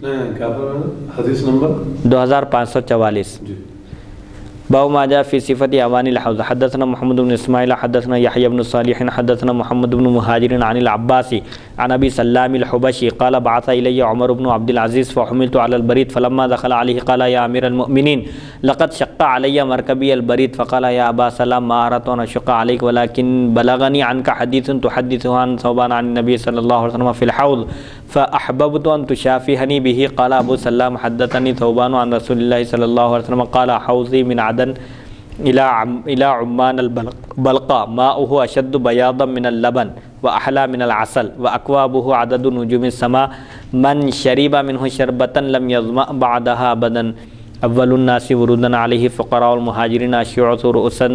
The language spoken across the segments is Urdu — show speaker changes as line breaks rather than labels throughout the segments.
کیا حدیث نمبر
2544
جی۔
باب ما جاء في صفة اوان الحوض حدثنا محمد بن اسماعیل حدثنا يحيى بن صالح حدثنا محمد بن مهاجر عن العباس عن ابي سلام الحبشي قال بعث الي عمر بن عبد العزيز فحملت على البريد فلما دخل عليه قال يا امير المؤمنين لقد شق علي مركبي البريد فقال يا ابا سلام ما اردت ان اشق عليك ولكن بلغني عنك حديث تحدثه عن ثوبان عن النبي صلى الله عليه وسلم في الحوض فاحببت ان تشافهني به قال ابو سلام حدثني ثوبان عن رسول الله صلى الله عليه وسلم قال حوضي من عدن إلى عمان البلقاء ماؤه أشد بياضا من اللبن وأحلى من العسل وأكوابه عدد نجوم السماء من شرب منه شربة لم يظمأ بعدها أبدا أول الناس ورودا عليه فقراء المهاجرين الشيوخ رؤوسا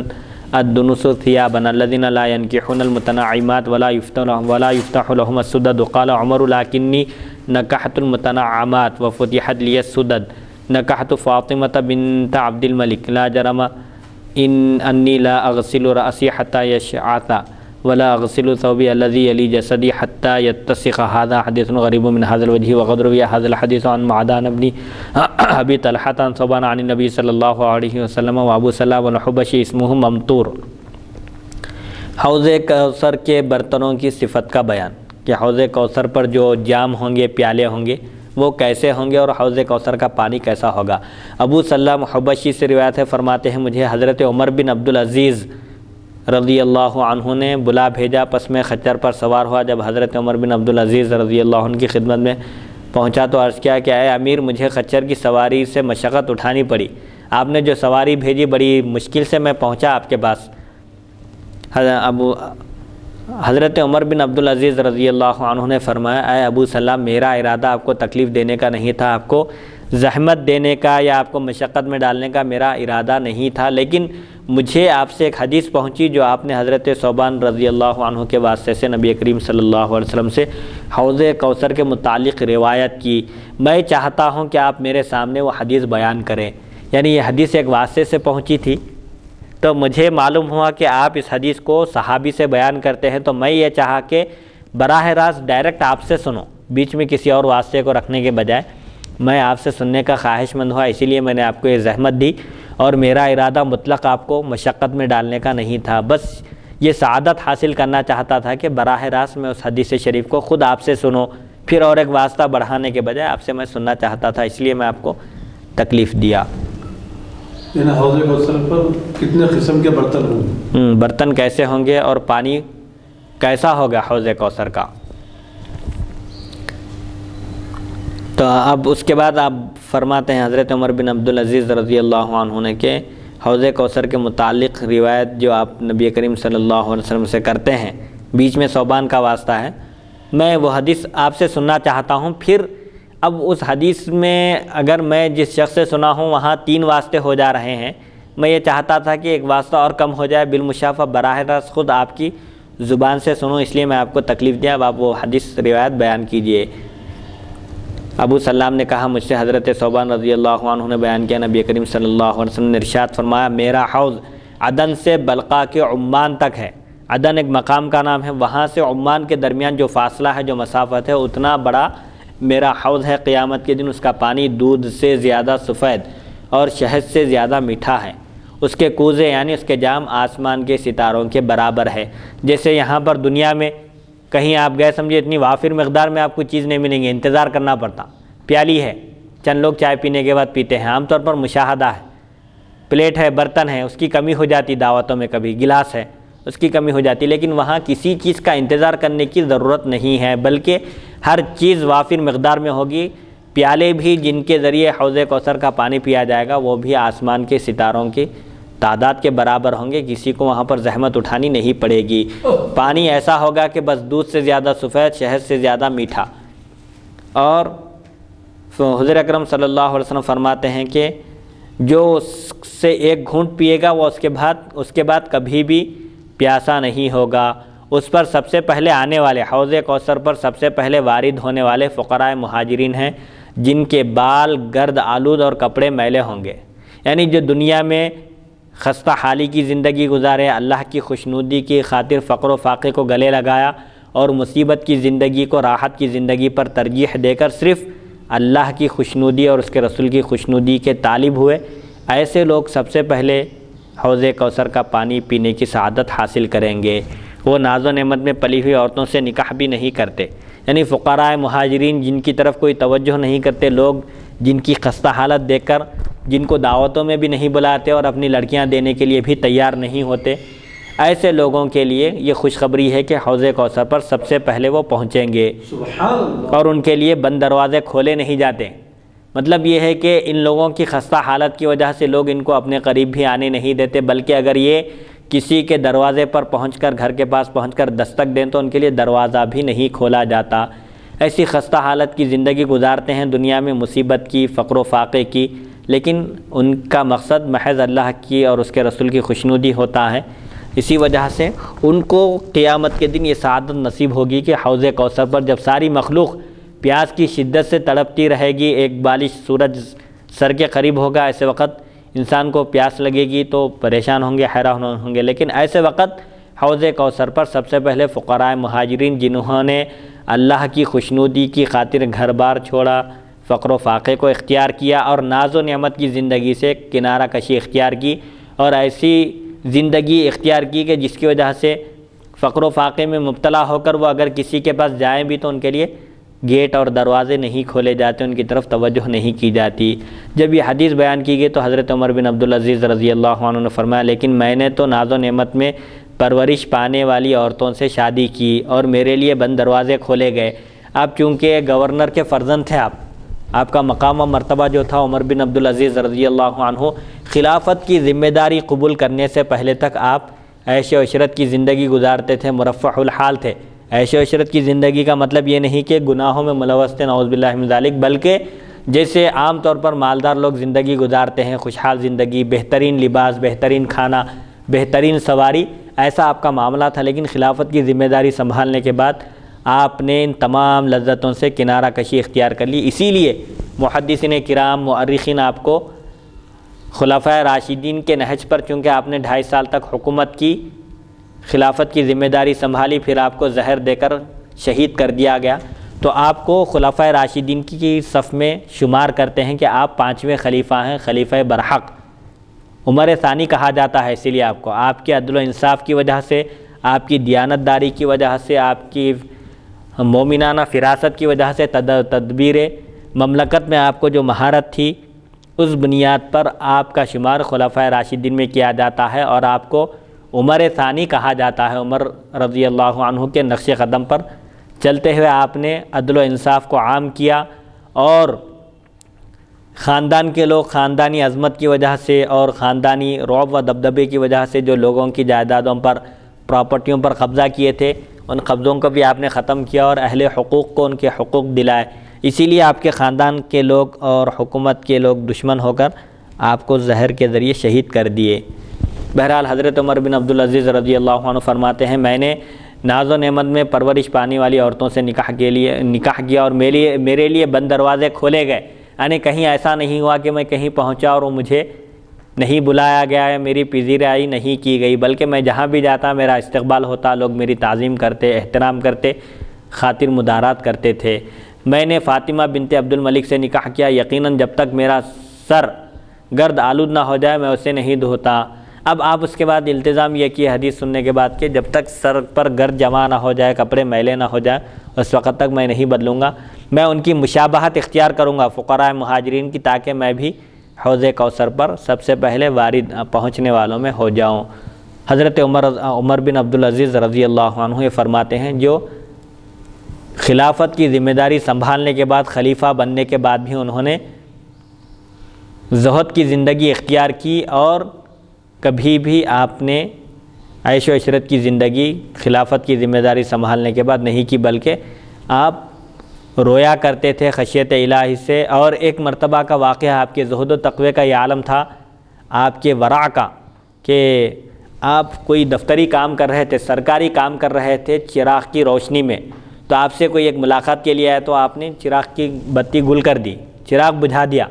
الدنس ثيابا الذين لا ينكحون المتنعمات ولا يفتح لهم السدد قال عمر لكني نكحت المتنعمات وفتحت لي السدد نكحت فاطمة بنت عبد الملك لا جرم أني لا أغسل رأسي حتى يشعث ولا أغسل ثوبي الذي يلي جسدي حتى يتسخ هذا حديث غريب من هذا الوجه وقد روي هذا الحديث عن معدان بن أبي طلحة عن ثوبان عن النبي صلى الله عليه وسلم وأبو سلام الحبشي اسمه ممطور۔ حوض کوثر کے برتنوں کی صفت کا بیان کہ حوض کوثر پر جو جام ہوں گے، پیالے ہوں گے، وہ کیسے ہوں گے اور حوض کوثر کا پانی کیسا ہوگا۔ ابو سلام حبشی سے روایت ہے، فرماتے ہیں مجھے حضرت عمر بن عبدالعزیز رضی اللہ عنہ نے بلا بھیجا، پس میں خچر پر سوار ہوا۔ جب حضرت عمر بن عبدالعزیز رضی اللہ عنہ کی خدمت میں پہنچا تو عرض کیا کہ اے امیر، مجھے خچر کی سواری سے مشقت اٹھانی پڑی، آپ نے جو سواری بھیجی بڑی مشکل سے میں پہنچا آپ کے پاس۔ حضرت عمر بن عبدالعزیز رضی اللہ عنہ نے فرمایا اے ابو سلام، میرا ارادہ آپ کو تکلیف دینے کا نہیں تھا، آپ کو زحمت دینے کا یا آپ کو مشقت میں ڈالنے کا میرا ارادہ نہیں تھا، لیکن مجھے آپ سے ایک حدیث پہنچی جو آپ نے حضرت ثوبان رضی اللہ عنہ کے واسطے سے نبی کریم صلی اللہ علیہ وسلم سے حوض کوثر کے متعلق روایت کی، میں چاہتا ہوں کہ آپ میرے سامنے وہ حدیث بیان کریں۔ یعنی یہ حدیث ایک واسطے سے پہنچی تھی، تو مجھے معلوم ہوا کہ آپ اس حدیث کو صحابی سے بیان کرتے ہیں، تو میں یہ چاہا کہ براہ راست ڈائریکٹ آپ سے سنوں، بیچ میں کسی اور واسطے کو رکھنے کے بجائے میں آپ سے سننے کا خواہش مند ہوا، اسی لیے میں نے آپ کو یہ زحمت دی، اور میرا ارادہ مطلق آپ کو مشقت میں ڈالنے کا نہیں تھا، بس یہ سعادت حاصل کرنا چاہتا تھا کہ براہ راست میں اس حدیث شریف کو خود آپ سے سنوں، پھر اور ایک واسطہ بڑھانے کے بجائے آپ سے میں سننا چاہتا تھا، اس لیے میں آپ کو تکلیف دیا۔
یعنی حوض کوثر پر کتنے قسم کے برتن ہوں گے؟
برتن کیسے ہوں گے اور پانی کیسا ہوگا حوض کوثر کا۔ تو اب اس کے بعد آپ فرماتے ہیں حضرت عمر بن عبدالعزیز رضی اللہ عنہ نے کہ حوض کوثر کے متعلق روایت جو آپ نبی کریم صلی اللہ علیہ وسلم سے کرتے ہیں، بیچ میں ثوبان کا واسطہ ہے، میں وہ حدیث آپ سے سننا چاہتا ہوں۔ پھر اب اس حدیث میں اگر میں جس شخص سے سنا ہوں وہاں 3 واسطے ہو جا رہے ہیں، میں یہ چاہتا تھا کہ ایک واسطہ اور کم ہو جائے، بالمشافہ براہ راست خود آپ کی زبان سے سنوں، اس لیے میں آپ کو تکلیف دیا، اب آپ وہ حدیث روایت بیان کیجئے۔ ابو سلام نے کہا مجھ سے حضرت ثوبان رضی اللہ عنہ نے بیان کیا، نبی کریم صلی اللہ علیہ وسلم نے ارشاد فرمایا میرا حوض عدن سے بلقاء کے عمان تک ہے۔ عدن ایک مقام کا نام ہے، وہاں سے عمان کے درمیان جو فاصلہ ہے، جو مسافت ہے، اتنا بڑا میرا حوض ہے۔ قیامت کے دن اس کا پانی دودھ سے زیادہ سفید اور شہد سے زیادہ میٹھا ہے، اس کے کوزے یعنی اس کے جام آسمان کے ستاروں کے برابر ہے۔ جیسے یہاں پر دنیا میں کہیں آپ گئے سمجھے اتنی وافر مقدار میں آپ کو چیز نہیں ملیں گی، انتظار کرنا پڑتا، پیالی ہے، چند لوگ چائے پینے کے بعد پیتے ہیں، عام طور پر مشاہدہ ہے، پلیٹ ہے، برتن ہے، اس کی کمی ہو جاتی، دعوتوں میں کبھی گلاس ہے، اس کی کمی ہو جاتی، لیکن وہاں کسی چیز کا انتظار کرنے کی ضرورت نہیں ہے، بلکہ ہر چیز وافر مقدار میں ہوگی۔ پیالے بھی جن کے ذریعے حوض کوثر کا پانی پیا جائے گا وہ بھی آسمان کے ستاروں کی تعداد کے برابر ہوں گے، کسی کو وہاں پر زحمت اٹھانی نہیں پڑے گی۔ پانی ایسا ہوگا کہ بس دودھ سے زیادہ سفید، شہد سے زیادہ میٹھا۔ اور حضور اکرم صلی اللہ علیہ وسلم فرماتے ہیں کہ جو اس سے ایک گھونٹ پیے گا وہ اس کے بعد کبھی بھی پیاسا نہیں ہوگا۔ اس پر سب سے پہلے آنے والے، حوض کوثر پر سب سے پہلے وارد ہونے والے فقراء مہاجرین ہیں، جن کے بال گرد آلود اور کپڑے میلے ہوں گے۔ یعنی جو دنیا میں خستہ حالی کی زندگی گزارے، اللہ کی خوشنودی کی خاطر فقر و فاقے کو گلے لگایا اور مصیبت کی زندگی کو راحت کی زندگی پر ترجیح دے کر صرف اللہ کی خوشنودی اور اس کے رسول کی خوشنودی کے طالب ہوئے، ایسے لوگ سب سے پہلے حوض کوثر کا پانی پینے کی سعادت حاصل کریں گے۔ وہ ناز و نعمت میں پلی ہوئی عورتوں سے نکاح بھی نہیں کرتے، یعنی فقراء مہاجرین جن کی طرف کوئی توجہ نہیں کرتے، لوگ جن کی خستہ حالت دیکھ کر جن کو دعوتوں میں بھی نہیں بلاتے اور اپنی لڑکیاں دینے کے لیے بھی تیار نہیں ہوتے، ایسے لوگوں کے لیے یہ خوشخبری ہے کہ حوض کوثر پر سب سے پہلے وہ پہنچیں گے،
سبحان اللہ۔
اور ان کے لیے بند دروازے کھولے نہیں جاتے۔ مطلب یہ ہے کہ ان لوگوں کی خستہ حالت کی وجہ سے لوگ ان کو اپنے قریب بھی آنے نہیں دیتے، بلکہ اگر یہ کسی کے دروازے پر پہنچ کر، گھر کے پاس پہنچ کر دستک دیں تو ان کے لیے دروازہ بھی نہیں کھولا جاتا۔ ایسی خستہ حالت کی زندگی گزارتے ہیں دنیا میں، مصیبت کی، فقر و فاقے کی، لیکن ان کا مقصد محض اللہ کی اور اس کے رسول کی خوشنودی ہوتا ہے۔ اسی وجہ سے ان کو قیامت کے دن یہ سعادت نصیب ہوگی کہ حوض کوثر پر جب ساری مخلوق پیاس کی شدت سے تڑپتی رہے گی، ایک بالش سورج سر کے قریب ہوگا، ایسے وقت انسان کو پیاس لگے گی تو پریشان ہوں گے، حیران ہوں گے، لیکن ایسے وقت حوض کوثر پر سب سے پہلے فقراء مہاجرین جنہوں نے اللہ کی خوشنودی کی خاطر گھر بار چھوڑا، فقر و فاقے کو اختیار کیا اور ناز و نعمت کی زندگی سے کنارہ کشی اختیار کی، اور ایسی زندگی اختیار کی کہ جس کی وجہ سے فقر و فاقے میں مبتلا ہو کر وہ اگر کسی کے پاس جائیں بھی تو ان کے لیے گیٹ اور دروازے نہیں کھولے جاتے، ان کی طرف توجہ نہیں کی جاتی۔ جب یہ حدیث بیان کی گئی تو حضرت عمر بن عبدالعزیز رضی اللہ عنہ نے فرمایا، لیکن میں نے تو ناز و نعمت میں پرورش پانے والی عورتوں سے شادی کی اور میرے لیے بند دروازے کھولے گئے۔ آپ چونکہ گورنر کے فرزند تھے، آپ کا مقام و مرتبہ جو تھا، عمر بن عبدالعزیز رضی اللہ عنہ خلافت کی ذمہ داری قبول کرنے سے پہلے تک آپ عیش و عشرت کی زندگی گزارتے تھے، مرفہ الحال تھے۔ عیش و عشرت کی زندگی کا مطلب یہ نہیں کہ گناہوں میں ملوث تھے، نعوذ باللہ من ذالک، بلکہ جیسے عام طور پر مالدار لوگ زندگی گزارتے ہیں، خوشحال زندگی، بہترین لباس، بہترین کھانا، بہترین سواری، ایسا آپ کا معاملہ تھا۔ لیکن خلافت کی ذمہ داری سنبھالنے کے بعد آپ نے ان تمام لذتوں سے کنارہ کشی اختیار کر لی۔ اسی لیے محدثین کرام، مؤرخین آپ کو خلفائے راشدین کے نہج پر، چونکہ آپ نے 2.5 سال تک حکومت کی، خلافت کی ذمہ داری سنبھالی، پھر آپ کو زہر دے کر شہید کر دیا گیا، تو آپ کو خلفائے راشدین کی صف میں شمار کرتے ہیں کہ آپ 5ویں خلیفہ ہیں، خلیفہ برحق، عمر ثانی کہا جاتا ہے۔ اسی لیے آپ کے عدل و انصاف کی وجہ سے، آپ کی دیانت داری کی وجہ سے، آپ کی مومنانہ فراست کی وجہ سے، تدبیر مملکت میں آپ کو جو مہارت تھی، اس بنیاد پر آپ کا شمار خلفائے راشدین میں کیا جاتا ہے اور آپ کو عمر ثانی کہا جاتا ہے۔ عمر رضی اللہ عنہ کے نقش قدم پر چلتے ہوئے آپ نے عدل و انصاف کو عام کیا، اور خاندان کے لوگ خاندانی عظمت کی وجہ سے اور خاندانی رعب و دبدبے کی وجہ سے جو لوگوں کی جائیدادوں پر، پراپرٹیوں پر قبضہ کیے تھے، ان قبضوں کو بھی آپ نے ختم کیا اور اہل حقوق کو ان کے حقوق دلائے۔ اسی لیے آپ کے خاندان کے لوگ اور حکومت کے لوگ دشمن ہو کر آپ کو زہر کے ذریعے شہید کر دیے۔ بہرحال حضرت عمر بن عبدالعزیز رضی اللہ عنہ فرماتے ہیں، میں نے ناز و نعمت میں پرورش پانے والی عورتوں سے نکاح کیا اور میرے لیے بند دروازے کھولے گئے، یعنی کہیں ایسا نہیں ہوا کہ میں کہیں پہنچا اور وہ مجھے نہیں بلایا گیا ہے، میری پذیرائی نہیں کی گئی، بلکہ میں جہاں بھی جاتا میرا استقبال ہوتا، لوگ میری تعظیم کرتے، احترام کرتے، خاطر مدارات کرتے تھے۔ میں نے فاطمہ بنت عبد الملک سے نکاح کیا، یقیناً جب تک میرا سر گرد آلود نہ ہو جائے میں اسے نہیں دھوتا۔ اب آپ اس کے بعد التزام یہ کیے حدیث سننے کے بعد کہ جب تک سر پر گرد جمع نہ ہو جائے، کپڑے میلے نہ ہو جائے، اس وقت تک میں نہیں بدلوں گا۔ میں ان کی مشابہت اختیار کروں گا فقراء مہاجرین کی، تاکہ میں بھی حوض کوثر پر سب سے پہلے وارد پہنچنے والوں میں ہو جاؤں۔ حضرت عمر بن عبدالعزیز رضی اللہ عنہ یہ فرماتے ہیں، جو خلافت کی ذمہ داری سنبھالنے کے بعد، خلیفہ بننے کے بعد بھی انہوں نے زہد کی زندگی اختیار کی، اور کبھی بھی آپ نے عیش و عشرت کی زندگی خلافت کی ذمہ داری سنبھالنے کے بعد نہیں کی، بلکہ آپ رویا کرتے تھے خشیت الہی سے۔ اور ایک مرتبہ کا واقعہ آپ کے زہد و تقوی کا یہ عالم تھا، آپ کے ورع کا، کہ آپ کوئی دفتری کام کر رہے تھے، سرکاری کام کر رہے تھے چراغ کی روشنی میں، تو آپ سے کوئی ایک ملاقات کے لیے آیا تو آپ نے چراغ کی بتی گل کر دی، چراغ بجھا دیا۔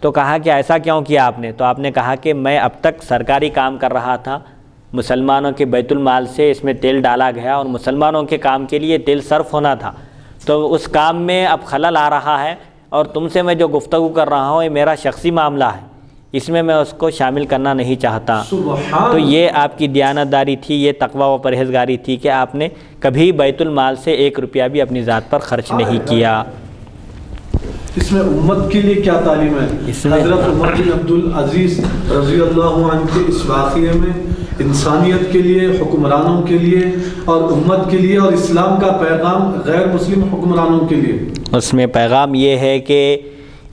تو کہا کہ ایسا کیوں کیا آپ نے؟ تو آپ نے کہا کہ میں اب تک سرکاری کام کر رہا تھا، مسلمانوں کے بیت المال سے اس میں تیل ڈالا گیا اور مسلمانوں کے کام کے لیے تیل صرف ہونا تھا، تو اس کام میں اب خلل آ رہا ہے، اور تم سے میں جو گفتگو کر رہا ہوں یہ میرا شخصی معاملہ ہے، اس میں اس کو شامل کرنا نہیں چاہتا۔
سبحان
تو یہ آپ کی دیانتداری تھی، یہ تقوی و پرہیزگاری تھی کہ آپ نے کبھی بیت المال سے 1 روپیہ بھی اپنی ذات پر خرچ نہیں کیا۔
اس میں امت کے لیے کیا تعلیم ہے؟
اس میں
حضرت عمر بن عبدالعزیز رضی اللہ عنہ کے اس واقعے میں انسانیت کے لیے، حکمرانوں کے لیے اور امت کے لیے اور اسلام کا پیغام غیر مسلم حکمرانوں کے لیے،
اس میں پیغام یہ ہے کہ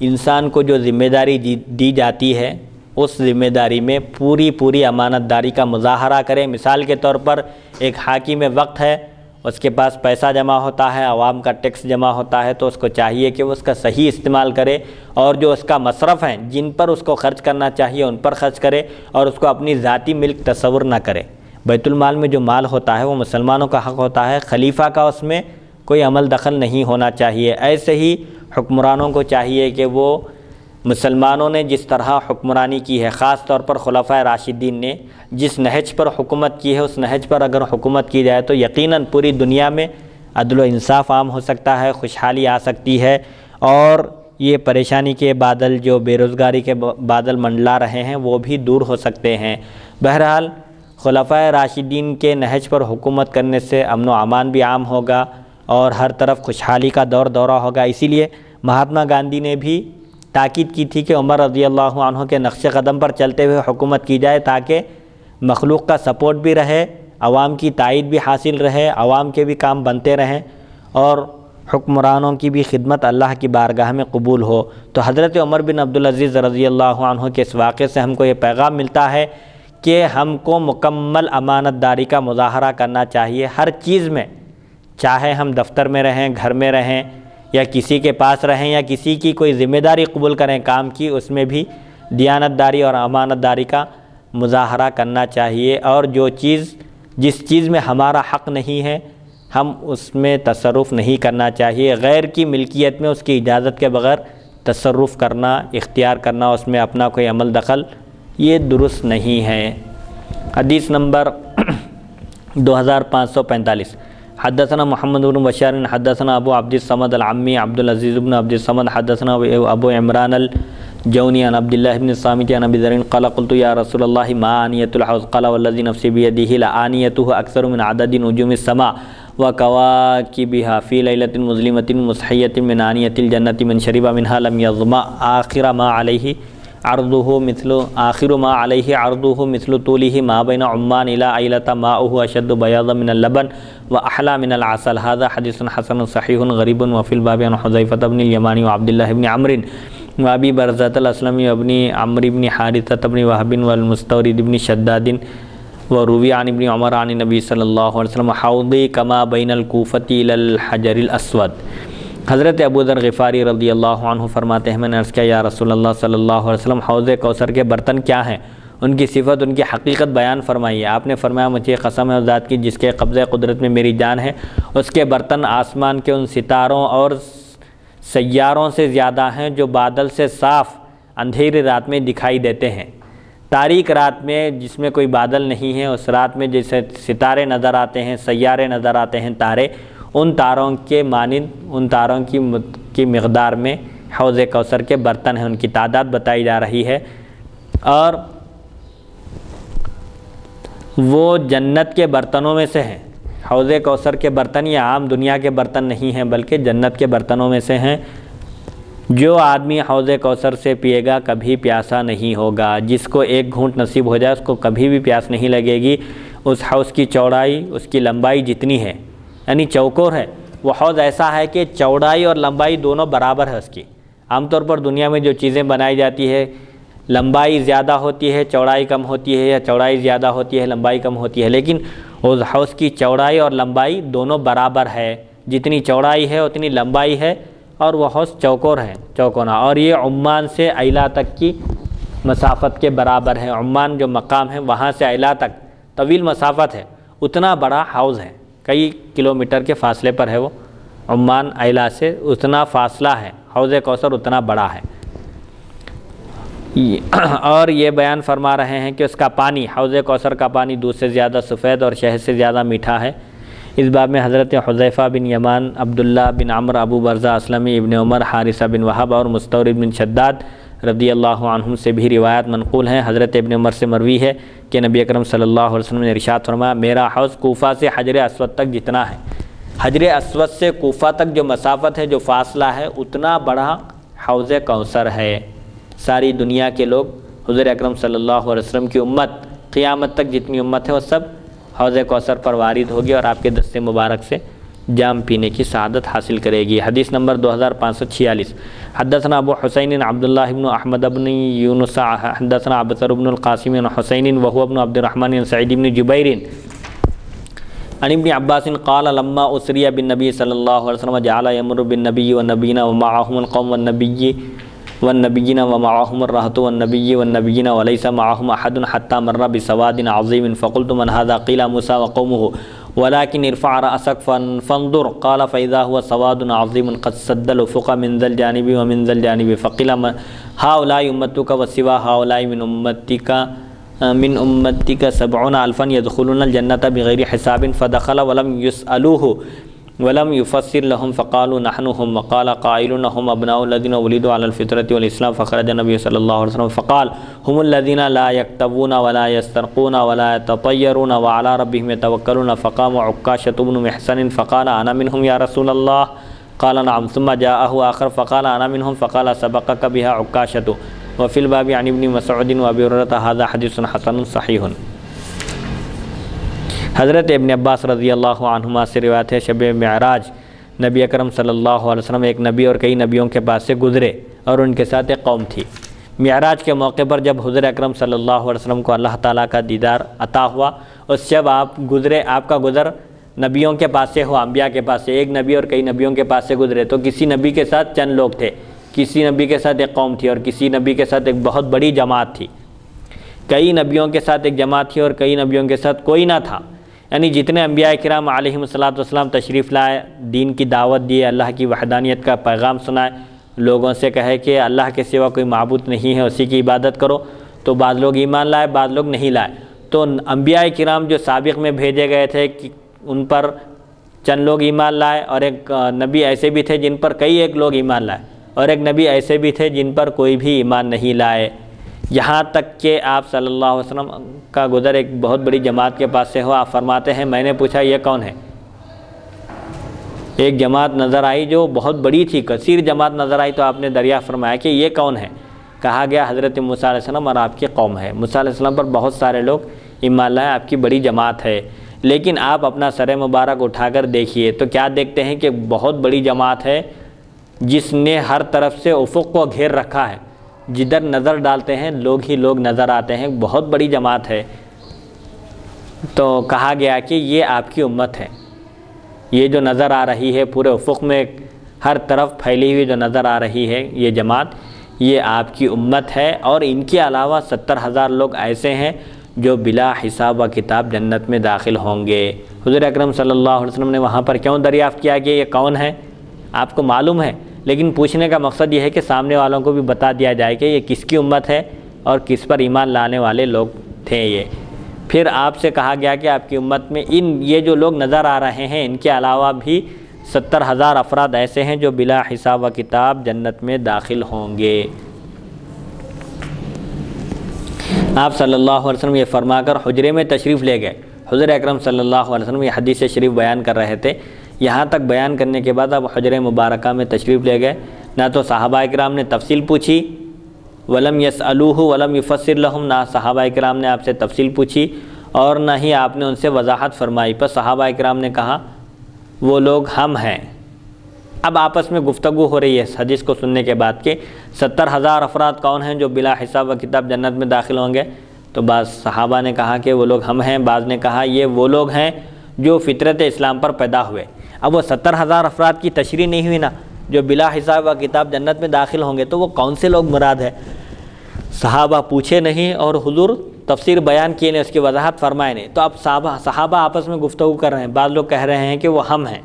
انسان کو جو ذمہ داری دی جاتی ہے اس ذمہ داری میں پوری امانت داری کا مظاہرہ کرے۔ مثال کے طور پر ایک حاکم وقت ہے، اس کے پاس پیسہ جمع ہوتا ہے، عوام کا ٹیکس جمع ہوتا ہے، تو اس کو چاہیے کہ وہ اس کا صحیح استعمال کرے اور جو اس کا مصرف ہیں جن پر اس کو خرچ کرنا چاہیے ان پر خرچ کرے اور اس کو اپنی ذاتی ملک تصور نہ کرے۔ بیت المال میں جو مال ہوتا ہے وہ مسلمانوں کا حق ہوتا ہے، خلیفہ کا اس میں کوئی عمل دخل نہیں ہونا چاہیے۔ ایسے ہی حکمرانوں کو چاہیے کہ وہ مسلمانوں نے جس طرح حکمرانی کی ہے، خاص طور پر خلفائے راشدین نے جس نہج پر حکومت کی ہے اس نہج پر اگر حکومت کی جائے تو یقیناً پوری دنیا میں عدل و انصاف عام ہو سکتا ہے، خوشحالی آ سکتی ہے، اور یہ پریشانی کے بادل جو بے روزگاری کے بادل منڈلا رہے ہیں وہ بھی دور ہو سکتے ہیں۔ بہرحال خلفائے راشدین کے نہج پر حکومت کرنے سے امن و امان بھی عام ہوگا اور ہر طرف خوشحالی کا دورہ ہوگا۔ اسی لیے مہاتما گاندھی نے بھی تاکید کی تھی کہ عمر رضی اللہ عنہ کے نقش قدم پر چلتے ہوئے حکومت کی جائے تاکہ مخلوق کا سپورٹ بھی رہے، عوام کی تائید بھی حاصل رہے، عوام کے بھی کام بنتے رہیں اور حکمرانوں کی بھی خدمت اللہ کی بارگاہ میں قبول ہو۔ تو حضرت عمر بن عبدالعزیز رضی اللہ عنہ کے اس واقعے سے ہم کو یہ پیغام ملتا ہے کہ ہم کو مکمل امانت داری کا مظاہرہ کرنا چاہیے ہر چیز میں، چاہے ہم دفتر میں رہیں، گھر میں رہیں یا کسی کے پاس رہیں یا کسی کی کوئی ذمہ داری قبول کریں کام کی، اس میں بھی دیانت داری اور امانت داری کا مظاہرہ کرنا چاہیے، اور جس چیز میں ہمارا حق نہیں ہے ہم اس میں تصرف نہیں کرنا چاہیے۔ غیر کی ملکیت میں اس کی اجازت کے بغیر تصرف کرنا، اختیار کرنا، اس میں اپنا کوئی عمل دخل، یہ درست نہیں ہے۔ حدیث نمبر 2545 حدثنا محمد بن بشار حدثنا ابو عبد الصمد العمی عبد العزیز بن عبد الصمد حدثنا ابو عمران الجونی عن عبد الله بن الصامت عن ابي ذر قال قلت يا رسول الله ما آنية الحوض قال والذي نفسي بيده لآنيته أكثر من عدد نجوم السماء وكواكبها في ليلة مظلمة مصحية من آنية الجنة من شرب منها لم يظمأ آخر ما عليه عرضه مثل طوله ما بين عمان إلى أيلة ماؤه أشد بياضا من اللبن وأحلى من العسل۔ هذا حديث حسن صحيح غريب۔ وفي الباب عن حذيفة بن اليمان وعبد الله بن عمرو وأبي برزة الأسلمي وابن عمرو بن حارثة بن وهب والمستورد بن شداد وروي عن ابن عمر عن النبي صلی اللہ علیہ وسلم حوضي كما بين الكوفة إلى الحجر الأسود۔ حضرت ابو ذر غفاری رضی اللہ عنہ فرماتے ہیں میں نے عرض کیا یا رسول اللہ صلی اللہ علیہ وسلم حوض کوثر کے برتن کیا ہیں، ان کی صفت، ان کی حقیقت بیان فرمائیے۔ آپ نے فرمایا مجھے قسم ہے اس ذات کی جس کے قبضہ قدرت میں میری جان ہے، اس کے برتن آسمان کے ان ستاروں اور سیاروں سے زیادہ ہیں جو بادل سے صاف اندھیری رات میں دکھائی دیتے ہیں۔ تاریک رات میں جس میں کوئی بادل نہیں ہے، اس رات میں جیسے ستارے نظر آتے ہیں، سیارے نظر آتے ہیں، تارے، ان تاروں کے مانند، ان تاروں کی مقدار میں حوض کوثر کے برتن ہیں، ان کی تعداد بتائی جا رہی ہے، اور وہ جنت کے برتنوں میں سے ہیں۔ حوض کوثر کے برتن یہ عام دنیا کے برتن نہیں ہیں بلکہ جنت کے برتنوں میں سے ہیں۔ جو آدمی حوض کوثر سے پیے گا کبھی پیاسا نہیں ہوگا، جس کو ایک گھونٹ نصیب ہو جائے اس کو کبھی بھی پیاس نہیں لگے گی۔ اس حوض کی چوڑائی اس کی لمبائی جتنی ہے، یعنی چوکور ہے، وہ حوض ایسا ہے کہ چوڑائی اور لمبائی دونوں برابر ہے اس کی۔ عام طور پر دنیا میں جو چیزیں بنائی جاتی ہے لمبائی زیادہ ہوتی ہے چوڑائی کم ہوتی ہے، یا چوڑائی زیادہ ہوتی ہے لمبائی کم ہوتی ہے، لیکن اس حوض کی چوڑائی اور لمبائی دونوں برابر ہے، جتنی چوڑائی ہے اتنی لمبائی ہے، اور وہ حوض چوکور ہے، چوکونا، اور یہ عمان سے ایلا تک کی مسافت کے برابر ہے۔ عمان جو مقام ہے وہاں سے ایلا تک طویل مسافت ہے، اتنا بڑا حوض ہے، کئی کلومیٹر کے فاصلے پر ہے وہ، عمان ایلا سے اتنا فاصلہ ہے، حوض کوثر اتنا بڑا ہے۔ اور یہ بیان فرما رہے ہیں کہ اس کا پانی، حوض کوثر کا پانی دودھ سے زیادہ سفید اور شہد سے زیادہ میٹھا ہے۔ اس باب میں حضرت حذیفہ بن یمان، عبداللہ بن عمر، ابو برزہ اسلمی، ابن عمر، حارثہ بن وہب اور مستورد بن شداد رضی اللہ عنہم سے بھی روایت منقول ہیں۔ حضرت ابن عمر سے مروی ہے کہ نبی اکرم صلی اللہ علیہ وسلم نے ارشاد فرمایا، میرا حوض کوفہ سے حجر اسود تک جتنا ہے، حجر اسود سے کوفہ تک جو مسافت ہے، جو فاصلہ ہے، اتنا بڑا حوض کوثر ہے۔ ساری دنیا کے لوگ حضور اکرم صلی اللہ علیہ وسلم کی امت، قیامت تک جتنی امت ہے وہ سب حوض کوثر پر وارد ہوگی اور آپ کے دست مبارک سے جام پینے کی سعادت حاصل کرے گی۔ حدیث نمبر 2546۔ حدثنا ابو حسین عبداللہ بن احمد بن یونس حدثنا ابصر بن القاسم بن حسین وهو ابن عبد الرحمن بن سعید بن جبیر عن ابن عباس قال لما اسری بالنبی صلی اللہ علیہ وسلم جعل یمر بالنبی والنبیین ومعهم القوم والنبیین ومعهم الرهط والنبیین وليس معهم احد حتى مر بسواد عظیم فقلت من هذا قیل موسیٰ وقومه ولكن ارفع رأسك فانظر قال فإذا هو سواد عظيم قد سد الأفق من ذا الجانب ومن ذا الجانب فقيل هؤلاء أمتك وسوى هؤلاء من أمتك 70,000 يدخلون الجنة بغير حساب فدخل ولم يسألوه ولم يفسر لهم فقالوا نحن هم وقال قائلون هم أبناء الذين ولدوا على الفطرة والإسلام فخرج النبي صلى الله عليه وسلم فقال هم الذين لا يكتبون ولا يسترقون ولا يتطيرون وعلى ربهم يتوكلون فقام عكاشة بن محسن فقال أنا منهم يا رسول الله قال نعم ثم جاءه آخر فقال أنا منهم فقال سبقك بها عكاشة وفي الباب عن ابن مسعود وأبي هريرة هذا حديث حسن صحيح۔ حضرت ابن عباس رضی اللہ عنہما سے روایت ہے، شب معراج نبی اکرم صلی اللہ علیہ وسلم ایک نبی اور کئی نبیوں کے پاس سے گزرے اور ان کے ساتھ ایک قوم تھی۔ معراج کے موقع پر جب حضور اکرم صلی اللہ علیہ وسلم کو اللہ تعالیٰ کا دیدار عطا ہوا، اس جب آپ گزرے، آپ کا گزر نبیوں کے پاس سے ہوا، انبیاء کے پاس سے، ایک نبی اور کئی نبیوں کے پاس سے گزرے تو کسی نبی کے ساتھ چند لوگ تھے، کسی نبی کے ساتھ ایک قوم تھی اور کسی نبی کے ساتھ ایک بہت بڑی جماعت تھی۔ کئی نبیوں کے ساتھ ایک جماعت تھی اور کئی نبیوں کے ساتھ کوئی نہ تھا، یعنی جتنے انبیاء کرام علیہم الصلاۃ تشریف لائے، دین کی دعوت دیے، اللہ کی وحدانیت کا پیغام سنائے، لوگوں سے کہے کہ اللہ کے سوا کوئی معبود نہیں ہے، اسی کی عبادت کرو، تو بعض لوگ ایمان لائے، بعض لوگ نہیں لائے۔ تو انبیاء کرام جو سابق میں بھیجے گئے تھے کہ ان پر چند لوگ ایمان لائے، اور ایک نبی ایسے بھی تھے جن پر ایک لوگ ایمان لائے، اور ایک نبی ایسے بھی تھے جن پر کوئی بھی ایمان نہیں لائے، یہاں تک کہ آپ صلی اللہ علیہ وسلم کا گزر ایک بہت بڑی جماعت کے پاس سے ہوا۔ آپ فرماتے ہیں میں نے پوچھا یہ کون ہے؟ ایک جماعت نظر آئی جو بہت بڑی تھی، کثیر جماعت نظر آئی، تو آپ نے دریافت فرمایا کہ یہ کون ہے؟ کہا گیا حضرت موسیٰ علیہ السلام اور آپ کی قوم ہے۔ موسیٰ علیہ السلام پر بہت سارے لوگ ایمان لائے، آپ کی بڑی جماعت ہے، لیکن آپ اپنا سر مبارک اٹھا کر دیکھیے تو کیا دیکھتے ہیں کہ بہت بڑی جماعت ہے جس نے ہر طرف سے افق کو گھیر رکھا ہے، جدھر نظر ڈالتے ہیں لوگ ہی لوگ نظر آتے ہیں، بہت بڑی جماعت ہے۔ تو کہا گیا کہ یہ آپ کی امت ہے، یہ جو نظر آ رہی ہے پورے افق میں ہر طرف پھیلی ہوئی جو نظر آ رہی ہے یہ جماعت، یہ آپ کی امت ہے، اور ان کے علاوہ 70,000 لوگ ایسے ہیں جو بلا حساب و کتاب جنت میں داخل ہوں گے۔ حضور اکرم صلی اللہ علیہ وسلم نے وہاں پر کیوں دریافت کیا کہ یہ کون ہے؟ آپ کو معلوم ہے، لیکن پوچھنے کا مقصد یہ ہے کہ سامنے والوں کو بھی بتا دیا جائے کہ یہ کس کی امت ہے اور کس پر ایمان لانے والے لوگ تھے یہ۔ پھر آپ سے کہا گیا کہ آپ کی امت میں یہ جو لوگ نظر آ رہے ہیں ان کے علاوہ بھی 70,000 افراد ایسے ہیں جو بلا حساب و کتاب جنت میں داخل ہوں گے۔ آپ صلی اللہ علیہ وسلم یہ فرما کر حجرے میں تشریف لے گئے۔ حضور اکرم صلی اللہ علیہ وسلم یہ حدیث شریف بیان کر رہے تھے، یہاں تک بیان کرنے کے بعد اب حجرے مبارکہ میں تشریف لے گئے۔ نہ تو صحابہ کرام نے تفصیل پوچھی، ولم یسألوہ ولم یفسر لہم، نہ صحابہ کرام نے آپ سے تفصیل پوچھی اور نہ ہی آپ نے ان سے وضاحت فرمائی۔ پس صحابہ کرام نے کہا وہ لوگ ہم ہیں۔ اب آپس میں گفتگو ہو رہی ہے اس حدیث کو سننے کے بعد کہ 70,000 افراد کون ہیں جو بلا حساب و کتاب جنت میں داخل ہوں گے؟ تو بعض صحابہ نے کہا کہ وہ لوگ ہم ہیں، بعض نے کہا یہ وہ لوگ ہیں جو فطرت اسلام پر پیدا ہوئے۔ اب وہ 70,000 افراد کی تشریح نہیں ہوئی نا جو بلا حساب و کتاب جنت میں داخل ہوں گے، تو وہ کون سے لوگ مراد ہے؟ صحابہ پوچھے نہیں اور حضور تفسیر بیان کیے نہیں، اس کی وضاحت فرمائے نہیں۔ تو اب صحابہ آپس میں گفتگو کر رہے ہیں، بعض لوگ کہہ رہے ہیں کہ وہ ہم ہیں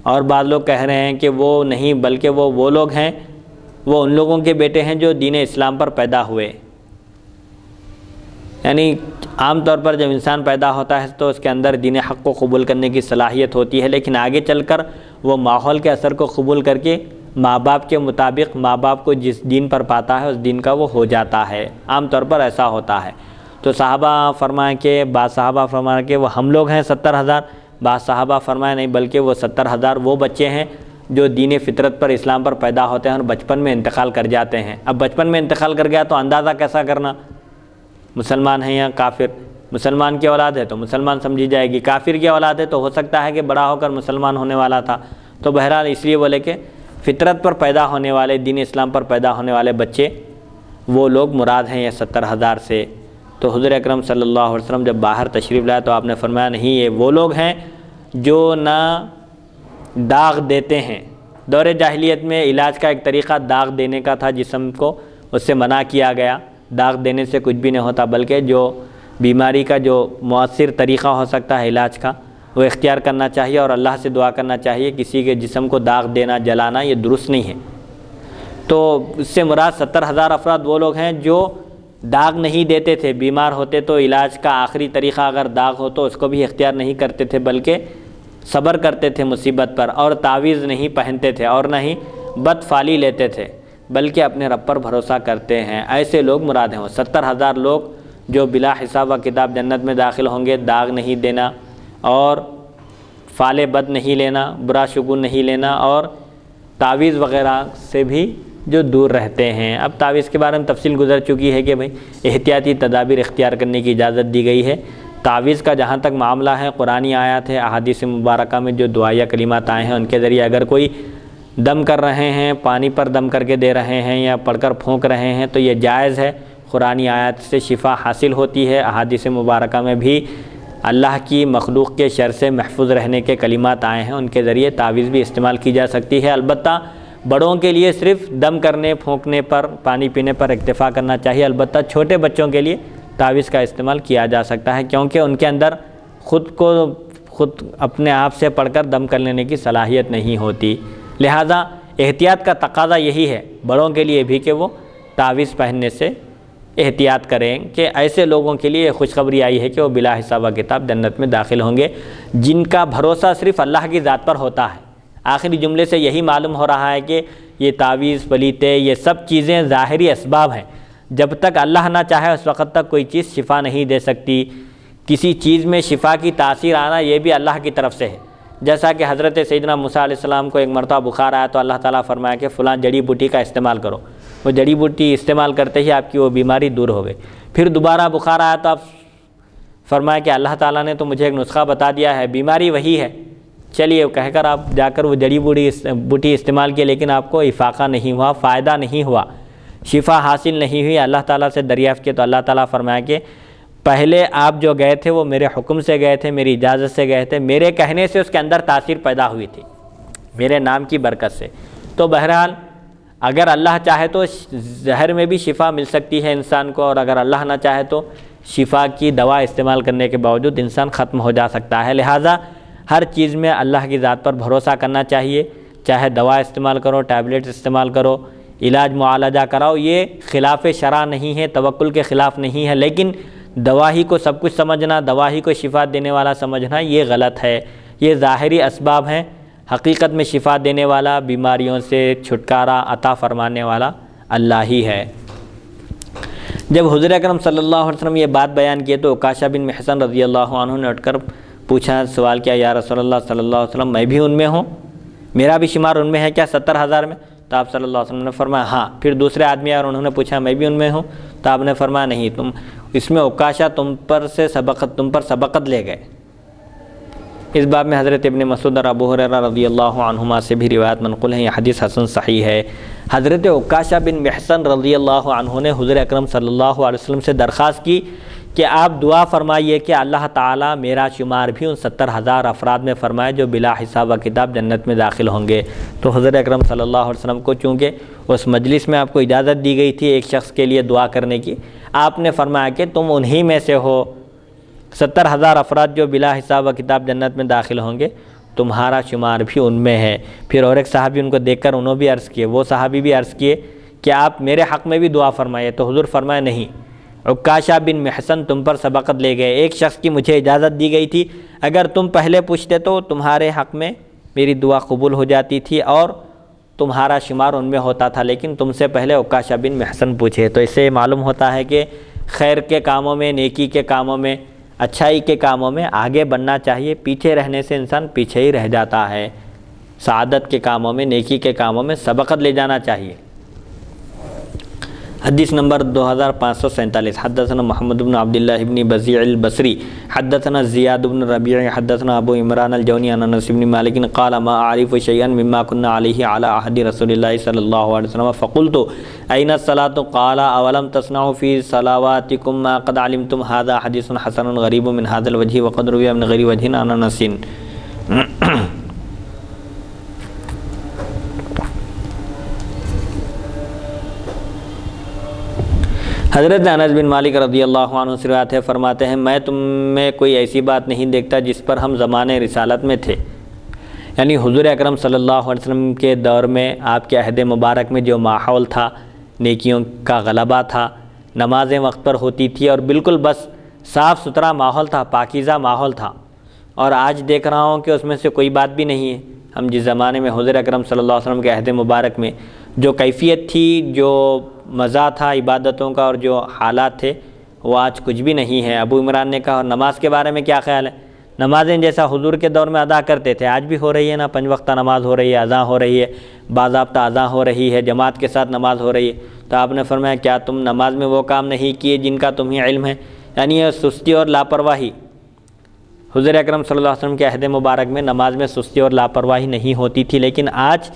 اور بعض لوگ کہہ رہے ہیں کہ وہ نہیں بلکہ وہ لوگ ہیں، وہ ان لوگوں کے بیٹے ہیں جو دین اسلام پر پیدا ہوئے۔ یعنی عام طور پر جب انسان پیدا ہوتا ہے تو اس کے اندر دین حق کو قبول کرنے کی صلاحیت ہوتی ہے، لیکن آگے چل کر وہ ماحول کے اثر کو قبول کر کے ماں باپ کے مطابق ماں باپ کو جس دین پر پاتا ہے اس دین کا وہ ہو جاتا ہے، عام طور پر ایسا ہوتا ہے۔ تو صحابہ فرمائیں کہ بعض صحابہ فرمائیں کہ وہ ہم لوگ ہیں 70,000، بعض صحابہ فرمائیں نہیں بلکہ وہ 70,000 وہ بچے ہیں جو دین فطرت پر اسلام پر پیدا ہوتے ہیں اور بچپن میں انتقال کر جاتے ہیں۔ اب بچپن میں انتقال کر گیا تو اندازہ کیسا کرنا مسلمان ہیں یا کافر؟ مسلمان کی اولاد ہے تو مسلمان سمجھی جائے گی، کافر کی اولاد ہے تو ہو سکتا ہے کہ بڑا ہو کر مسلمان ہونے والا تھا۔ تو بہرحال اس لیے بولے کہ فطرت پر پیدا ہونے والے، دین اسلام پر پیدا ہونے والے بچے وہ لوگ مراد ہیں یہ 70,000 سے۔ تو حضور اکرم صلی اللہ علیہ وسلم جب باہر تشریف لائے تو آپ نے فرمایا نہیں، یہ وہ لوگ ہیں جو نہ داغ دیتے ہیں۔ دور جاہلیت میں علاج کا ایک طریقہ داغ دینے کا تھا، جسم کو اس سے منع کیا گیا، داغ دینے سے کچھ بھی نہیں ہوتا، بلکہ جو بیماری کا جو مؤثر طریقہ ہو سکتا ہے علاج کا وہ اختیار کرنا چاہیے اور اللہ سے دعا کرنا چاہیے۔ کسی کے جسم کو داغ دینا، جلانا یہ درست نہیں ہے۔ تو اس سے مراد 70,000 افراد وہ لوگ ہیں جو داغ نہیں دیتے تھے، بیمار ہوتے تو علاج کا آخری طریقہ اگر داغ ہو تو اس کو بھی اختیار نہیں کرتے تھے، بلکہ صبر کرتے تھے مصیبت پر، اور تعویذ نہیں پہنتے تھے اور نہ ہی بد فالی لیتے تھے، بلکہ اپنے رب پر بھروسہ کرتے ہیں۔ ایسے لوگ مراد ہیں وہ 70,000 لوگ جو بلا حساب و کتاب جنت میں داخل ہوں گے۔ داغ نہیں دینا اور فال بد نہیں لینا، برا شگون نہیں لینا، اور تعویذ وغیرہ سے بھی جو دور رہتے ہیں۔ اب تعویذ کے بارے میں تفصیل گزر چکی ہے کہ بھئی احتیاطی تدابیر اختیار کرنے کی اجازت دی گئی ہے۔ تعویذ کا جہاں تک معاملہ ہے، قرآنی آیات ہے، احادیث مبارکہ میں جو دعائیہ کلمات آئے ہیں ان کے ذریعے اگر کوئی دم کر رہے ہیں، پانی پر دم کر کے دے رہے ہیں یا پڑھ کر پھونک رہے ہیں تو یہ جائز ہے، قرآنی آیات سے شفا حاصل ہوتی ہے۔ احادیث مبارکہ میں بھی اللہ کی مخلوق کے شر سے محفوظ رہنے کے کلمات آئے ہیں، ان کے ذریعے تعویذ بھی استعمال کی جا سکتی ہے۔ البتہ بڑوں کے لیے صرف دم کرنے، پھونکنے پر، پانی پینے پر اکتفا کرنا چاہیے۔ البتہ چھوٹے بچوں کے لیے تعویذ کا استعمال کیا جا سکتا ہے، کیونکہ ان کے اندر خود اپنے آپ سے پڑھ کر دم کر لینے کی صلاحیت نہیں ہوتی۔ لہٰذا احتیاط کا تقاضا یہی ہے بڑوں کے لیے بھی کہ وہ تعویذ پہننے سے احتیاط کریں، کہ ایسے لوگوں کے لیے خوشخبری آئی ہے کہ وہ بلا حساب و کتاب جنت میں داخل ہوں گے، جن کا بھروسہ صرف اللہ کی ذات پر ہوتا ہے۔ آخری جملے سے یہی معلوم ہو رہا ہے کہ یہ تعویذ، پلیتے، یہ سب چیزیں ظاہری اسباب ہیں۔ جب تک اللہ نہ چاہے اس وقت تک کوئی چیز شفا نہیں دے سکتی۔ کسی چیز میں شفا کی تاثیر آنا یہ بھی اللہ کی طرف سے ہے۔ جیسا کہ حضرت سیدنا موسیٰ علیہ السلام کو ایک مرتبہ بخار آیا تو اللہ تعالیٰ فرمایا کہ فلاں جڑی بوٹی کا استعمال کرو، وہ جڑی بوٹی استعمال کرتے ہی آپ کی وہ بیماری دور ہو گئی۔ پھر دوبارہ بخار آیا تو آپ فرمایا کہ اللہ تعالیٰ نے تو مجھے ایک نسخہ بتا دیا ہے، بیماری وہی ہے، چلیے کہہ کر آپ جا کر وہ جڑی بوٹی استعمال کی، لیکن آپ کو افاقہ نہیں ہوا، فائدہ نہیں ہوا، شفا حاصل نہیں ہوئی۔ اللہ تعالیٰ سے دریافت کیا تو اللہ تعالیٰ فرمایا کہ پہلے آپ جو گئے تھے وہ میرے حکم سے گئے تھے، میری اجازت سے گئے تھے، میرے کہنے سے اس کے اندر تاثیر پیدا ہوئی تھی، میرے نام کی برکت سے۔ تو بہرحال اگر اللہ چاہے تو زہر میں بھی شفا مل سکتی ہے انسان کو، اور اگر اللہ نہ چاہے تو شفا کی دوا استعمال کرنے کے باوجود انسان ختم ہو جا سکتا ہے۔ لہٰذا ہر چیز میں اللہ کی ذات پر بھروسہ کرنا چاہیے، چاہے دوا استعمال کرو، ٹیبلٹ استعمال کرو، علاج معالجہ کراؤ، یہ خلاف شرع نہیں ہے، توکل کے خلاف نہیں ہے، لیکن دوا ہی کو سب کچھ سمجھنا، دوا ہی کو شفا دینے والا سمجھنا یہ غلط ہے۔ یہ ظاہری اسباب ہیں، حقیقت میں شفا دینے والا، بیماریوں سے چھٹکارا عطا فرمانے والا اللہ ہی ہے۔ جب حضور اکرم صلی اللہ علیہ وسلم یہ بات بیان کیے تو عکاشہ بن محصن رضی اللہ عنہ نے اٹھ کر پوچھا، سوال کیا، یا رسول اللہ صلی اللہ علیہ وسلم میں بھی ان میں ہوں، میرا بھی شمار ان میں ہے کیا 70,000 میں؟ تو آپ صلی اللہ علیہ وسلم نے فرمایا ہاں۔ پھر دوسرے آدمی آئے اور انہوں نے پوچھا میں بھی ان میں ہوں؟ تو آپ نے فرمایا نہیں، تم اس میں عکاشہ تم پر سبقت لے گئے۔ اس باب میں حضرت ابن مسعود اور ابو ہریرہ رضی اللہ عنہما سے بھی روایت منقول ہے، یہ حدیث حسن صحیح ہے۔ حضرت عکاشہ بن محصن رضی اللہ عنہ نے حضور اکرم صلی اللہ علیہ وسلم سے درخواست کی کہ آپ دعا فرمائیے کہ اللہ تعالیٰ میرا شمار بھی ان 70,000 افراد میں فرمائے جو بلا حساب و کتاب جنت میں داخل ہوں گے۔ تو حضرت اکرم صلی اللہ علیہ وسلم کو چونکہ اس مجلس میں آپ کو اجازت دی گئی تھی ایک شخص کے لیے دعا کرنے کی، آپ نے فرمایا کہ تم انہی میں سے ہو، 70,000 افراد جو بلا حساب و کتاب جنت میں داخل ہوں گے، تمہارا شمار بھی ان میں ہے۔ پھر اور ایک صحابی ان کو دیکھ کر انہوں بھی عرض کیے، وہ صحابی بھی عرض کیے کہ آپ میرے حق میں بھی دعا فرمائیے۔ تو حضور فرمائے نہیں، عکاشہ بن محصن تم پر سبقت لے گئے۔ ایک شخص کی مجھے اجازت دی گئی تھی، اگر تم پہلے پوچھتے تو تمہارے حق میں میری دعا قبول ہو جاتی تھی اور تمہارا شمار ان میں ہوتا تھا، لیکن تم سے پہلے عکاشہ بن محصن پوچھے۔ تو اس سے معلوم ہوتا ہے کہ خیر کے کاموں میں، نیکی کے کاموں میں، اچھائی کے کاموں میں آگے بڑھنا چاہیے، پیچھے رہنے سے انسان پیچھے ہی رہ جاتا ہے۔ سعادت کے کاموں میں، نیکی کے کاموں میں سبقت لے جانا چاہیے۔ حدیث نمبر 2547 حدثنا محمد بن عبداللہ بن بزیع البصری حدثنا زیاد بن ربیع حدثنا ابو عمران الجونی عن انس بن مالک قال ما اعرف شيئا مما كنا عليه على عهد رسول الله صلی اللہ علیہ وسلم فقلت اين الصلاة قال اولم تصنعوا في صلواتكم ما قد علمتم هذا حديث حسن غريب من هذا الوجه وقد روي من غير وجه عن انس۔ حضرت انس بن مالک رضی اللہ عنہ سے روایت ہے، فرماتے ہیں میں تم میں کوئی ایسی بات نہیں دیکھتا جس پر ہم زمانے رسالت میں تھے، یعنی حضور اکرم صلی اللہ علیہ وسلم کے دور میں آپ کے عہد مبارک میں جو ماحول تھا، نیکیوں کا غلبہ تھا، نمازیں وقت پر ہوتی تھی اور بالکل بس صاف ستھرا ماحول تھا، پاکیزہ ماحول تھا، اور آج دیکھ رہا ہوں کہ اس میں سے کوئی بات بھی نہیں ہے۔ ہم جس زمانے میں حضور اکرم صلی اللہ علیہ وسلم کے عہد مبارک میں جو کیفیت تھی، جو مزہ تھا عبادتوں کا اور جو حالات تھے، وہ آج کچھ بھی نہیں ہے۔ ابو عمران نے کہا اور نماز کے بارے میں کیا خیال ہے؟ نمازیں جیسا حضور کے دور میں ادا کرتے تھے آج بھی ہو رہی ہے نا، 5 وقتہ نماز ہو رہی ہے، اذان ہو رہی ہے، باضابطہ اذان ہو رہی ہے، جماعت کے ساتھ نماز ہو رہی ہے۔ تو آپ نے فرمایا کیا تم نماز میں وہ کام نہیں کیے جن کا تمہیں علم ہے؟ یعنی یہ سستی اور لاپرواہی، حضور اکرم صلی اللہ علیہ وسلم کے عہد مبارک میں نماز میں سستی اور لاپرواہی نہیں ہوتی تھی، لیکن آج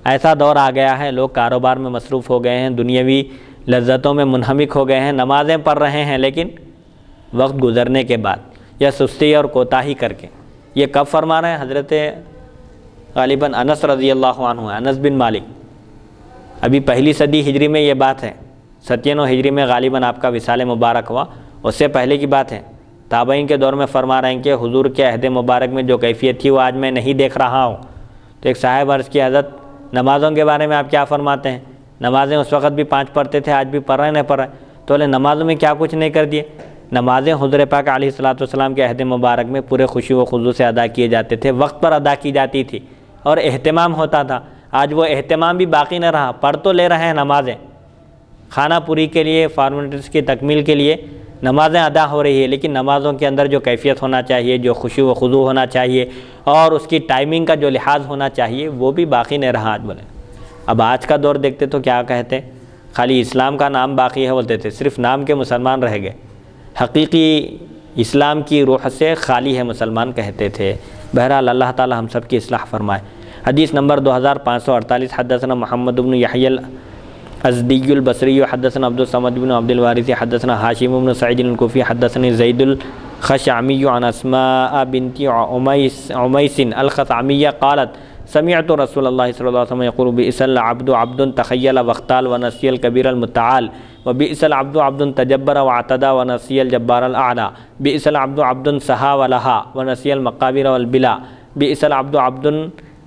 ایسا دور آ گیا ہے، لوگ کاروبار میں مصروف ہو گئے ہیں، دنیاوی لذتوں میں منہمک ہو گئے ہیں، نمازیں پڑھ رہے ہیں لیکن وقت گزرنے کے بعد یا سستی اور کوتاہی کر کے۔ یہ کب فرما رہے ہیں؟ حضرت غالباً انس رضی اللہ عنہ، انس بن مالک، ابھی پہلی صدی ہجری میں یہ بات ہے، 97 ہجری میں غالباً آپ کا وصال مبارک ہوا، اس سے پہلے کی بات ہے۔ تابعین کے دور میں فرما رہے ہیں کہ حضور کے عہد مبارک میں جو کیفیت تھی وہ آج میں نہیں دیکھ رہا ہوں۔ تو ایک صاحب عرض کی حضرت نمازوں کے بارے میں آپ کیا فرماتے ہیں؟ نمازیں اس وقت بھی 5 پڑھتے تھے، آج بھی پڑھ رہے نہیں پڑھ رہے؟ تو بولے نمازوں میں کیا کچھ نہیں کر دیے؟ نمازیں حضور پاک علیہ الصلوۃ والسلام کے عہد مبارک میں پورے خوشی و خضوع سے ادا کیے جاتے تھے، وقت پر ادا کی جاتی تھی اور اہتمام ہوتا تھا۔ آج وہ اہتمام بھی باقی نہ رہا، پڑھ تو لے رہے ہیں نمازیں، خانہ پوری کے لیے، فارمیلٹیز کی تکمیل کے لیے نمازیں ادا ہو رہی ہے، لیکن نمازوں کے اندر جو کیفیت ہونا چاہیے، جو خوشی و خضوع ہونا چاہیے اور اس کی ٹائمنگ کا جو لحاظ ہونا چاہیے وہ بھی باقی نہیں رہا آج۔ بولے اب آج کا دور دیکھتے تو کیا کہتے، خالی اسلام کا نام باقی ہے بولتے تھے، صرف نام کے مسلمان رہ گئے، حقیقی اسلام کی روح سے خالی ہے مسلمان کہتے تھے۔ بہرحال اللہ تعالی ہم سب کی اصلاح فرمائے۔ حدیث نمبر 2548 حدثنا محمد بن یحیی الازدی البصری حدثنا عبد الصمد بن عبد الوارث حدثنا ہاشم بن سعید الکوفی حدثني زید الخشعمی عن اسماء بنت عمیس الخثعمیہ قالت سمعت رسول اللہ صلی اللہ علیہ وسلم یقول بئس العبد عبد تخیل واختال ونسی الکبیر المتعال وبئس العبد عبد تجبر واعتدى ونسی الجبار الاعلی بئس العبد عبد سہا ولہا ونسی المقابر والبلا بئس العبد عبد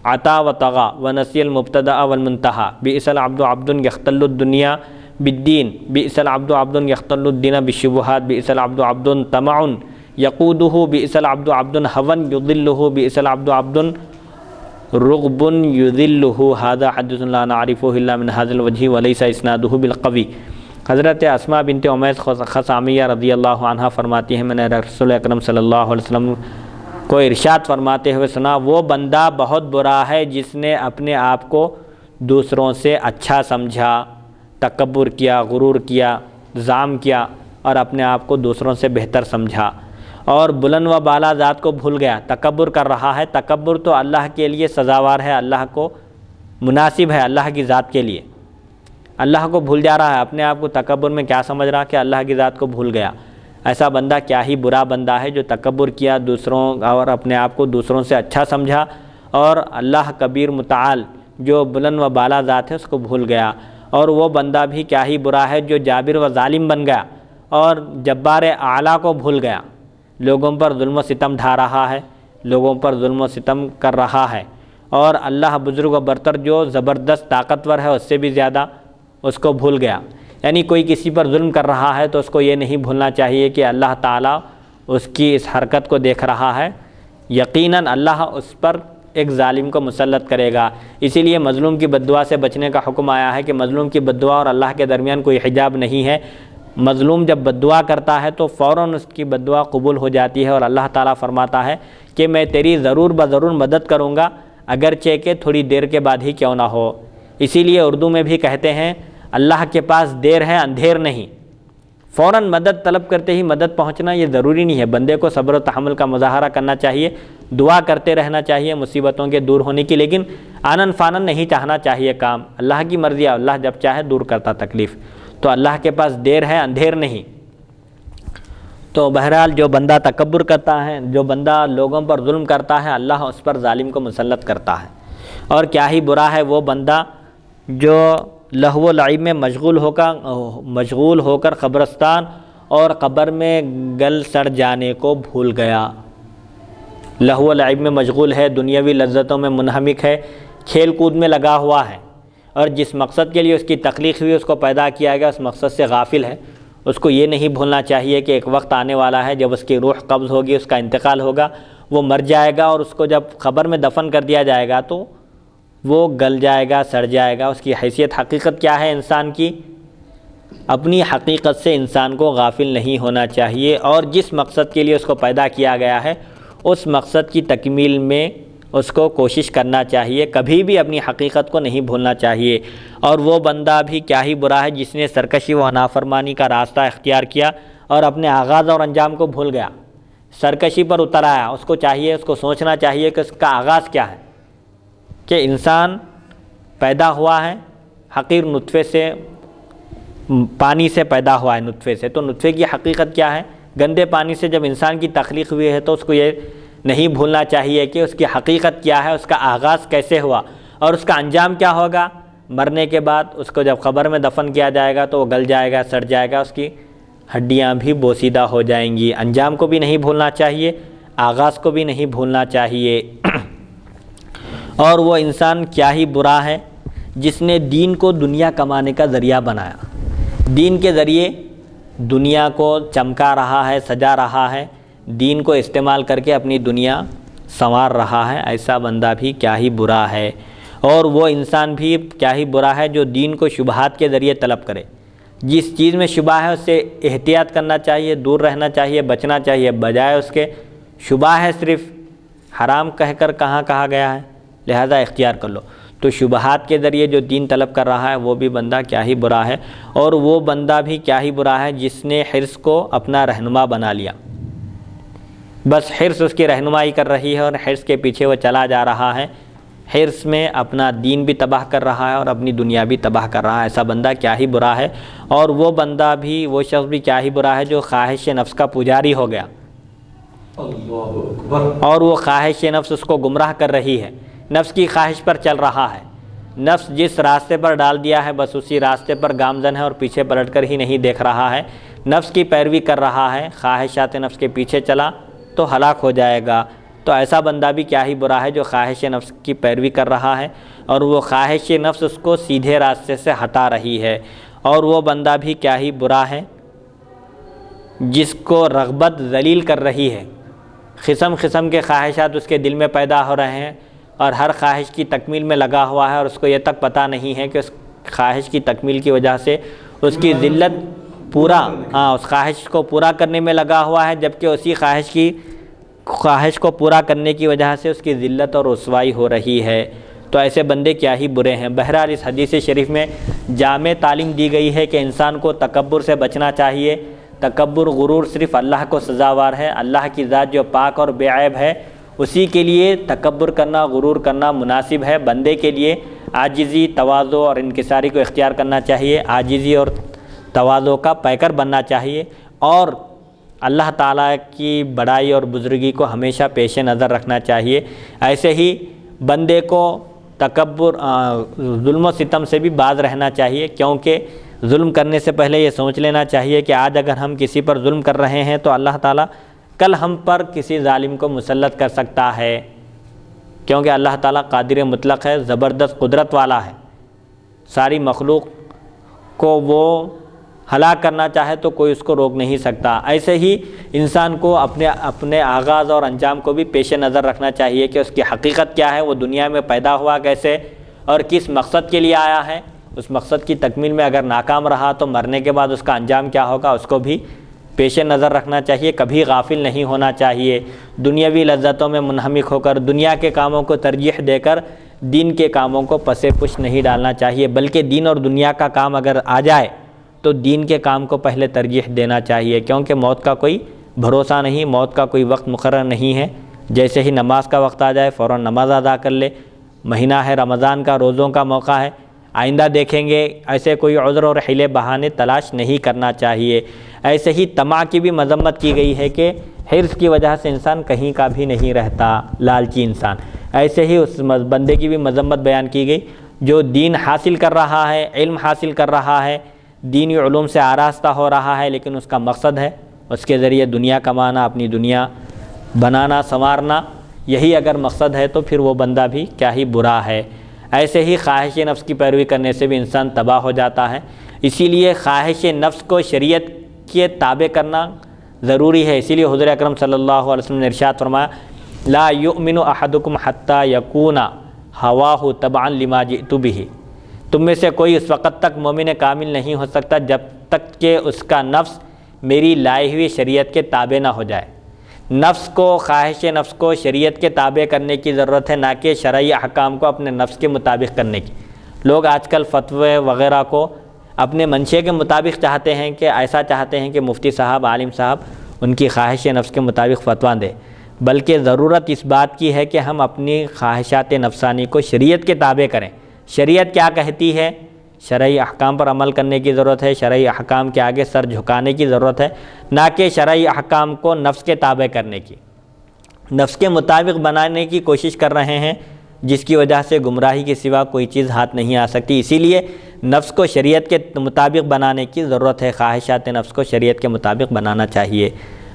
عطا وطغى ونسی المبتدأ والمنتہى بئس العبد عبد یختل الدنیا بالدین بئس العبد عبد یختل الدین بالشبہات بئس العبد عبد طمع یقودہ بئس العبد عبد هوى یضلہ بئس العبد عبد رغب یذلہ ھذا حدیث لا نعرفہ الا من ھذا الوجہ ولیس اسنادہ بالقوی۔ حضرت اسماء بنت عمیس خثعمیہ رضی اللہ عنہ فرماتی ہیں میں نے رسول اکرم صلی اللہ علیہ وسلم کو ارشاد فرماتے ہوئے سنا، وہ بندہ بہت برا ہے جس نے اپنے آپ کو دوسروں سے اچھا سمجھا، تکبر کیا، غرور کیا، ظام کیا اور اپنے آپ کو دوسروں سے بہتر سمجھا اور بلند و بالا ذات کو بھول گیا، تکبر کر رہا ہے۔ تکبر تو اللہ کے لیے سزاوار ہے، اللہ کو مناسب ہے، اللہ کی ذات کے لیے۔ اللہ کو بھول جا رہا ہے، اپنے آپ کو تکبر میں کیا سمجھ رہا کہ اللہ کی ذات کو بھول گیا۔ ایسا بندہ کیا ہی برا بندہ ہے جو تکبر کیا دوسروں اور اپنے آپ کو دوسروں سے اچھا سمجھا اور اللہ کبیر متعال جو بلند و بالا ذات ہے اس کو بھول گیا۔ اور وہ بندہ بھی کیا ہی برا ہے جو جابر و ظالم بن گیا اور جبار اعلیٰ کو بھول گیا، لوگوں پر ظلم و ستم ڈھا رہا ہے، لوگوں پر ظلم و ستم کر رہا ہے اور اللہ بزرگ و برتر جو زبردست طاقتور ہے اس سے بھی زیادہ اس کو بھول گیا۔ یعنی کوئی کسی پر ظلم کر رہا ہے تو اس کو یہ نہیں بھولنا چاہیے کہ اللہ تعالیٰ اس کی اس حرکت کو دیکھ رہا ہے، یقیناً اللہ اس پر ایک ظالم کو مسلط کرے گا۔ اسی لیے مظلوم کی بد دعا سے بچنے کا حکم آیا ہے کہ مظلوم کی بد دعا اور اللہ کے درمیان کوئی حجاب نہیں ہے۔ مظلوم جب بد دعا کرتا ہے تو فوراً اس کی بد دعا قبول ہو جاتی ہے، اور اللہ تعالیٰ فرماتا ہے کہ میں تیری ضرور بضرور مدد کروں گا، اگرچہ کہ تھوڑی دیر کے بعد ہی کیوں نہ ہو۔ اسی لیے اردو میں بھی کہتے ہیں اللہ کے پاس دیر ہے اندھیر نہیں۔ فوراً مدد طلب کرتے ہی مدد پہنچنا یہ ضروری نہیں ہے، بندے کو صبر و تحمل کا مظاہرہ کرنا چاہیے، دعا کرتے رہنا چاہیے مصیبتوں کے دور ہونے کی، لیکن آنن فانن نہیں چاہنا چاہیے کام۔ اللہ کی مرضی ہے، اللہ جب چاہے دور کرتا تکلیف، تو اللہ کے پاس دیر ہے اندھیر نہیں۔ تو بہرحال جو بندہ تکبر کرتا ہے، جو بندہ لوگوں پر ظلم کرتا ہے، اللہ اس پر ظالم کو مسلط کرتا ہے۔ اور کیا ہی برا ہے وہ بندہ جو لہو و لعب میں مشغول ہو کر قبرستان اور قبر میں گل سڑ جانے کو بھول گیا۔ لہو و لعب میں مشغول ہے، دنیاوی لذتوں میں منہمک ہے، کھیل کود میں لگا ہوا ہے، اور جس مقصد کے لیے اس کی تخلیق ہوئی، اس کو پیدا کیا گیا، اس مقصد سے غافل ہے۔ اس کو یہ نہیں بھولنا چاہیے کہ ایک وقت آنے والا ہے جب اس کی روح قبض ہوگی، اس کا انتقال ہوگا، وہ مر جائے گا، اور اس کو جب قبر میں دفن کر دیا جائے گا تو وہ گل جائے گا، سڑ جائے گا۔ اس کی حیثیت حقیقت کیا ہے انسان کی؟ اپنی حقیقت سے انسان کو غافل نہیں ہونا چاہیے، اور جس مقصد کے لیے اس کو پیدا کیا گیا ہے اس مقصد کی تکمیل میں اس کو کوشش کرنا چاہیے، کبھی بھی اپنی حقیقت کو نہیں بھولنا چاہیے۔ اور وہ بندہ بھی کیا ہی برا ہے جس نے سرکشی و نافرمانی کا راستہ اختیار کیا اور اپنے آغاز اور انجام کو بھول گیا، سرکشی پر اتر آیا۔ اس کو چاہیے، اس کو سوچنا چاہیے کہ اس کا آغاز کیا ہے، کہ انسان پیدا ہوا ہے حقیر نطفے سے، پانی سے پیدا ہوا ہے، نطفے سے، تو نطفے کی حقیقت کیا ہے؟ گندے پانی سے جب انسان کی تخلیق ہوئی ہے تو اس کو یہ نہیں بھولنا چاہیے کہ اس کی حقیقت کیا ہے، اس کا آغاز کیسے ہوا اور اس کا انجام کیا ہوگا۔ مرنے کے بعد اس کو جب قبر میں دفن کیا جائے گا تو وہ گل جائے گا، سڑ جائے گا، اس کی ہڈیاں بھی بوسیدہ ہو جائیں گی۔ انجام کو بھی نہیں بھولنا چاہیے، آغاز کو بھی نہیں بھولنا چاہیے۔ اور وہ انسان کیا ہی برا ہے جس نے دین کو دنیا کمانے کا ذریعہ بنایا، دین کے ذریعے دنیا کو چمکا رہا ہے، سجا رہا ہے، دین کو استعمال کر کے اپنی دنیا سنوار رہا ہے۔ ایسا بندہ بھی کیا ہی برا ہے۔ اور وہ انسان بھی کیا ہی برا ہے جو دین کو شبہات کے ذریعے طلب کرے۔ جس چیز میں شبہ ہے اس سے احتیاط کرنا چاہیے، دور رہنا چاہیے، بچنا چاہیے، بجائے اس کے شبہ ہے صرف حرام کہہ کر کہاں کہا گیا ہے، لہذا اختیار کر لو۔ تو شبہات کے ذریعے جو دین طلب کر رہا ہے وہ بھی بندہ کیا ہی برا ہے۔ اور وہ بندہ بھی کیا ہی برا ہے جس نے حرص کو اپنا رہنما بنا لیا، بس حرص اس کی رہنمائی کر رہی ہے اور حرص کے پیچھے وہ چلا جا رہا ہے، حرص میں اپنا دین بھی تباہ کر رہا ہے اور اپنی دنیا بھی تباہ کر رہا ہے۔ ایسا بندہ کیا ہی برا ہے۔ اور وہ بندہ بھی، وہ شخص بھی کیا ہی برا ہے جو خواہش نفس کا پجاری ہو گیا،
اللہ اکبر۔
اور وہ خواہش نفس اس کو گمراہ کر رہی ہے، نفس کی خواہش پر چل رہا ہے، نفس جس راستے پر ڈال دیا ہے بس اسی راستے پر گامزن ہے اور پیچھے پلٹ کر ہی نہیں دیکھ رہا ہے، نفس کی پیروی کر رہا ہے، خواہشات نفس کے پیچھے چلا تو ہلاک ہو جائے گا۔ تو ایسا بندہ بھی کیا ہی برا ہے جو خواہش نفس کی پیروی کر رہا ہے اور وہ خواہش نفس اس کو سیدھے راستے سے ہٹا رہی ہے۔ اور وہ بندہ بھی کیا ہی برا ہے جس کو رغبت ذلیل کر رہی ہے، قسم قسم کے خواہشات اس کے دل میں پیدا ہو رہے ہیں اور ہر خواہش کی تکمیل میں لگا ہوا ہے، اور اس کو یہ تک پتہ نہیں ہے کہ اس خواہش کی تکمیل کی وجہ سے اس کی ذلت اس خواہش کو پورا کرنے میں لگا ہوا ہے، جبکہ اسی خواہش کو پورا کرنے کی وجہ سے اس کی ذلت اور رسوائی ہو رہی ہے۔ تو ایسے بندے کیا ہی برے ہیں۔ بہرحال اس حدیث شریف میں جامع تعلیم دی گئی ہے کہ انسان کو تکبر سے بچنا چاہیے۔ تکبر، غرور صرف اللہ کو سزاوار ہے، اللہ کی ذات جو پاک اور بے عیب ہے اسی کے لیے تکبر کرنا، غرور کرنا مناسب ہے۔ بندے کے لیے عاجزی، تواضع اور انکساری کو اختیار کرنا چاہیے، عاجزی اور تواضع کا پیکر بننا چاہیے، اور اللہ تعالیٰ کی بڑائی اور بزرگی کو ہمیشہ پیش نظر رکھنا چاہیے۔ ایسے ہی بندے کو تکبر، ظلم و ستم سے بھی باز رہنا چاہیے، کیونکہ ظلم کرنے سے پہلے یہ سوچ لینا چاہیے کہ آج اگر ہم کسی پر ظلم کر رہے ہیں تو اللہ تعالیٰ کل ہم پر کسی ظالم کو مسلط کر سکتا ہے، کیونکہ اللہ تعالیٰ قادر مطلق ہے، زبردست قدرت والا ہے، ساری مخلوق کو وہ ہلاک کرنا چاہے تو کوئی اس کو روک نہیں سکتا۔ ایسے ہی انسان کو اپنے آغاز اور انجام کو بھی پیش نظر رکھنا چاہیے کہ اس کی حقیقت کیا ہے، وہ دنیا میں پیدا ہوا کیسے اور کس مقصد کے لیے آیا ہے۔ اس مقصد کی تکمیل میں اگر ناکام رہا تو مرنے کے بعد اس کا انجام کیا ہوگا، اس کو بھی پیش نظر رکھنا چاہیے۔ کبھی غافل نہیں ہونا چاہیے، دنیاوی لذتوں میں منہمک ہو کر دنیا کے کاموں کو ترجیح دے کر دین کے کاموں کو پس پش نہیں ڈالنا چاہیے، بلکہ دین اور دنیا کا کام اگر آ جائے تو دین کے کام کو پہلے ترجیح دینا چاہیے، کیونکہ موت کا کوئی بھروسہ نہیں، موت کا کوئی وقت مقرر نہیں ہے۔ جیسے ہی نماز کا وقت آ جائے فوراً نماز ادا کر لے، مہینہ ہے رمضان کا، روزوں کا موقع ہے، آئندہ دیکھیں گے، ایسے کوئی عذر اور حیلے بہانے تلاش نہیں کرنا چاہیے۔ ایسے ہی طمع کی بھی مذمت کی گئی ہے کہ حرص کی وجہ سے انسان کہیں کا بھی نہیں رہتا، لالچی انسان۔ ایسے ہی اس بندے کی بھی مذمت بیان کی گئی جو دین حاصل کر رہا ہے، علم حاصل کر رہا ہے، دینی علوم سے آراستہ ہو رہا ہے، لیکن اس کا مقصد ہے اس کے ذریعے دنیا کمانا، اپنی دنیا بنانا سنوارنا، یہی اگر مقصد ہے تو پھر وہ بندہ بھی کیا ہی برا ہے۔ ایسے ہی خواہش نفس کی پیروی کرنے سے بھی انسان تباہ ہو جاتا ہے۔ اسی لیے خواہش نفس کو شریعت کے تابع کرنا ضروری ہے۔ اسی لیے حضور اکرم صلی اللہ علیہ وسلم نے ارشاد فرمایا لا یؤمن احدکم حتی یکون ہواہ تبعا لما جئت بہ، تم میں سے کوئی اس وقت تک مومن کامل نہیں ہو سکتا جب تک کہ اس کا نفس میری لائی ہوئی شریعت کے تابع نہ ہو جائے۔ نفس کو، خواہش نفس کو شریعت کے تابع کرنے کی ضرورت ہے، نہ کہ شرعی احکام کو اپنے نفس کے مطابق کرنے کی۔ لوگ آج کل فتوے وغیرہ کو اپنے منشے کے مطابق چاہتے ہیں کہ ایسا چاہتے ہیں کہ مفتی صاحب، عالم صاحب ان کی خواہش نفس کے مطابق فتویٰ دیں، بلکہ ضرورت اس بات کی ہے کہ ہم اپنی خواہشات نفسانی کو شریعت کے تابع کریں۔ شریعت کیا کہتی ہے، شرعی احکام پر عمل کرنے کی ضرورت ہے، شرعی احکام کے آگے سر جھکانے کی ضرورت ہے، نہ کہ شرعی احکام کو نفس کے تابع کرنے کی، نفس کے مطابق بنانے کی کوشش کر رہے ہیں، جس کی وجہ سے گمراہی کے سوا کوئی چیز ہاتھ نہیں آ سکتی۔ اسی لیے نفس کو شریعت کے مطابق بنانے کی ضرورت ہے، خواہشات نفس کو شریعت کے مطابق بنانا چاہیے۔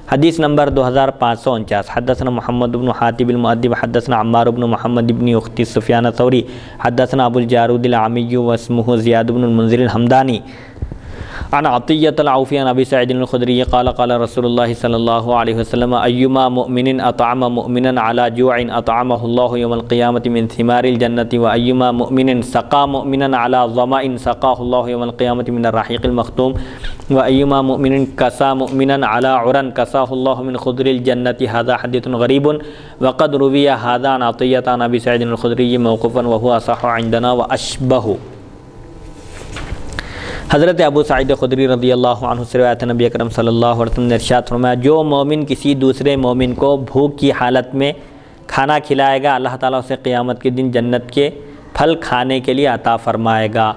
حدیث نمبر 2549، حدثنا محمد بن حاتب المؤدب حدثنا عمار بن محمد بن اخت سفیان الثوری حدثنا ابو الجارود العامی واسمه زیاد بن المنذر الحمدانی عن عطیۃ العوفی عن ابی سعید الخدری قال قال رسول اللہ صلی اللہ علیہ وسلم ایما مؤمن اطعم مؤمنا علی جوع اطعمه اللہ یوم القیامۃ من ثمار الجنۃ وایما مؤمن سقى مؤمنا علی ظمأ سقاه اللہ یوم القیامۃ من الرحیق المختوم وایما مؤمن کسى مؤمنا علی عرى کساه اللہ من خضر الجنۃ۔ هذا حدیث غریب وقد روی هذا عن عطیۃ عن ابی سعید الخدری موقوفا وهو اصح عندنا واشبه۔ حضرت ابو سعید خدری رضی اللہ عنہ سے روایت نبی اکرم صلی اللہ علیہ وسلم نے ارشاد فرمایا جو مومن کسی دوسرے مومن کو بھوک کی حالت میں کھانا کھلائے گا اللہ تعالیٰ اسے قیامت کے دن جنت کے پھل کھانے کے لیے عطا فرمائے گا۔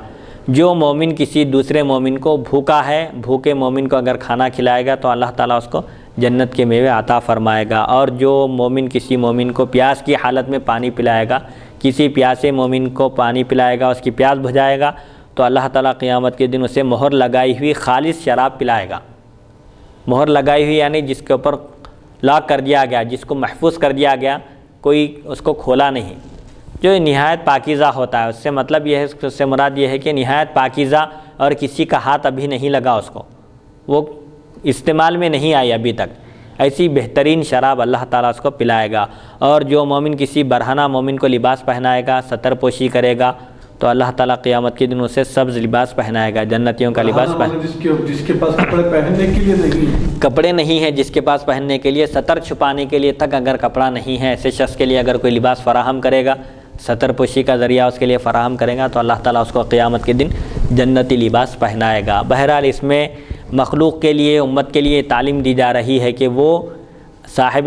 جو مومن کسی دوسرے مومن کو بھوکا ہے، بھوکے مومن کو اگر کھانا کھلائے گا تو اللہ تعالیٰ اس کو جنت کے میوے عطا فرمائے گا۔ اور جو مومن کسی مومن کو پیاس کی حالت میں پانی پلائے گا، کسی پیاسے مومن کو پانی پلائے گا، اس کی پیاس بجھائے گا تو اللہ تعالیٰ قیامت کے دن اسے مہر لگائی ہوئی خالص شراب پلائے گا۔ مہر لگائی ہوئی یعنی جس کے اوپر لاک کر دیا گیا، جس کو محفوظ کر دیا گیا، کوئی اس کو کھولا نہیں، جو نہایت پاکیزہ ہوتا ہے۔ اس سے مطلب یہ ہے، اس سے مراد یہ ہے کہ نہایت پاکیزہ اور کسی کا ہاتھ ابھی نہیں لگا اس کو، وہ استعمال میں نہیں آئی ابھی تک، ایسی بہترین شراب اللہ تعالیٰ اس کو پلائے گا۔ اور جو مومن کسی برہنہ مومن کو لباس پہنائے گا، ستر پوشی کرے گا تو اللہ تعالیٰ قیامت کے دن اسے سبز لباس پہنائے گا، جنتیوں کا لباس
جس کے پاس کپڑے پہننے کے لیے نہیں،
کپڑے نہیں ہیں جس کے پاس پہننے کے لیے، ستر چھپانے کے لیے تک اگر کپڑا نہیں ہے، ایسے شخص کے لیے اگر کوئی لباس فراہم کرے گا، ستر پوشی کا ذریعہ اس کے لیے فراہم کرے گا تو اللہ تعالیٰ اس کو قیامت کے دن جنتی لباس پہنائے گا۔ بہرحال اس میں مخلوق کے لیے، امت کے لیے تعلیم دی جا رہی ہے کہ وہ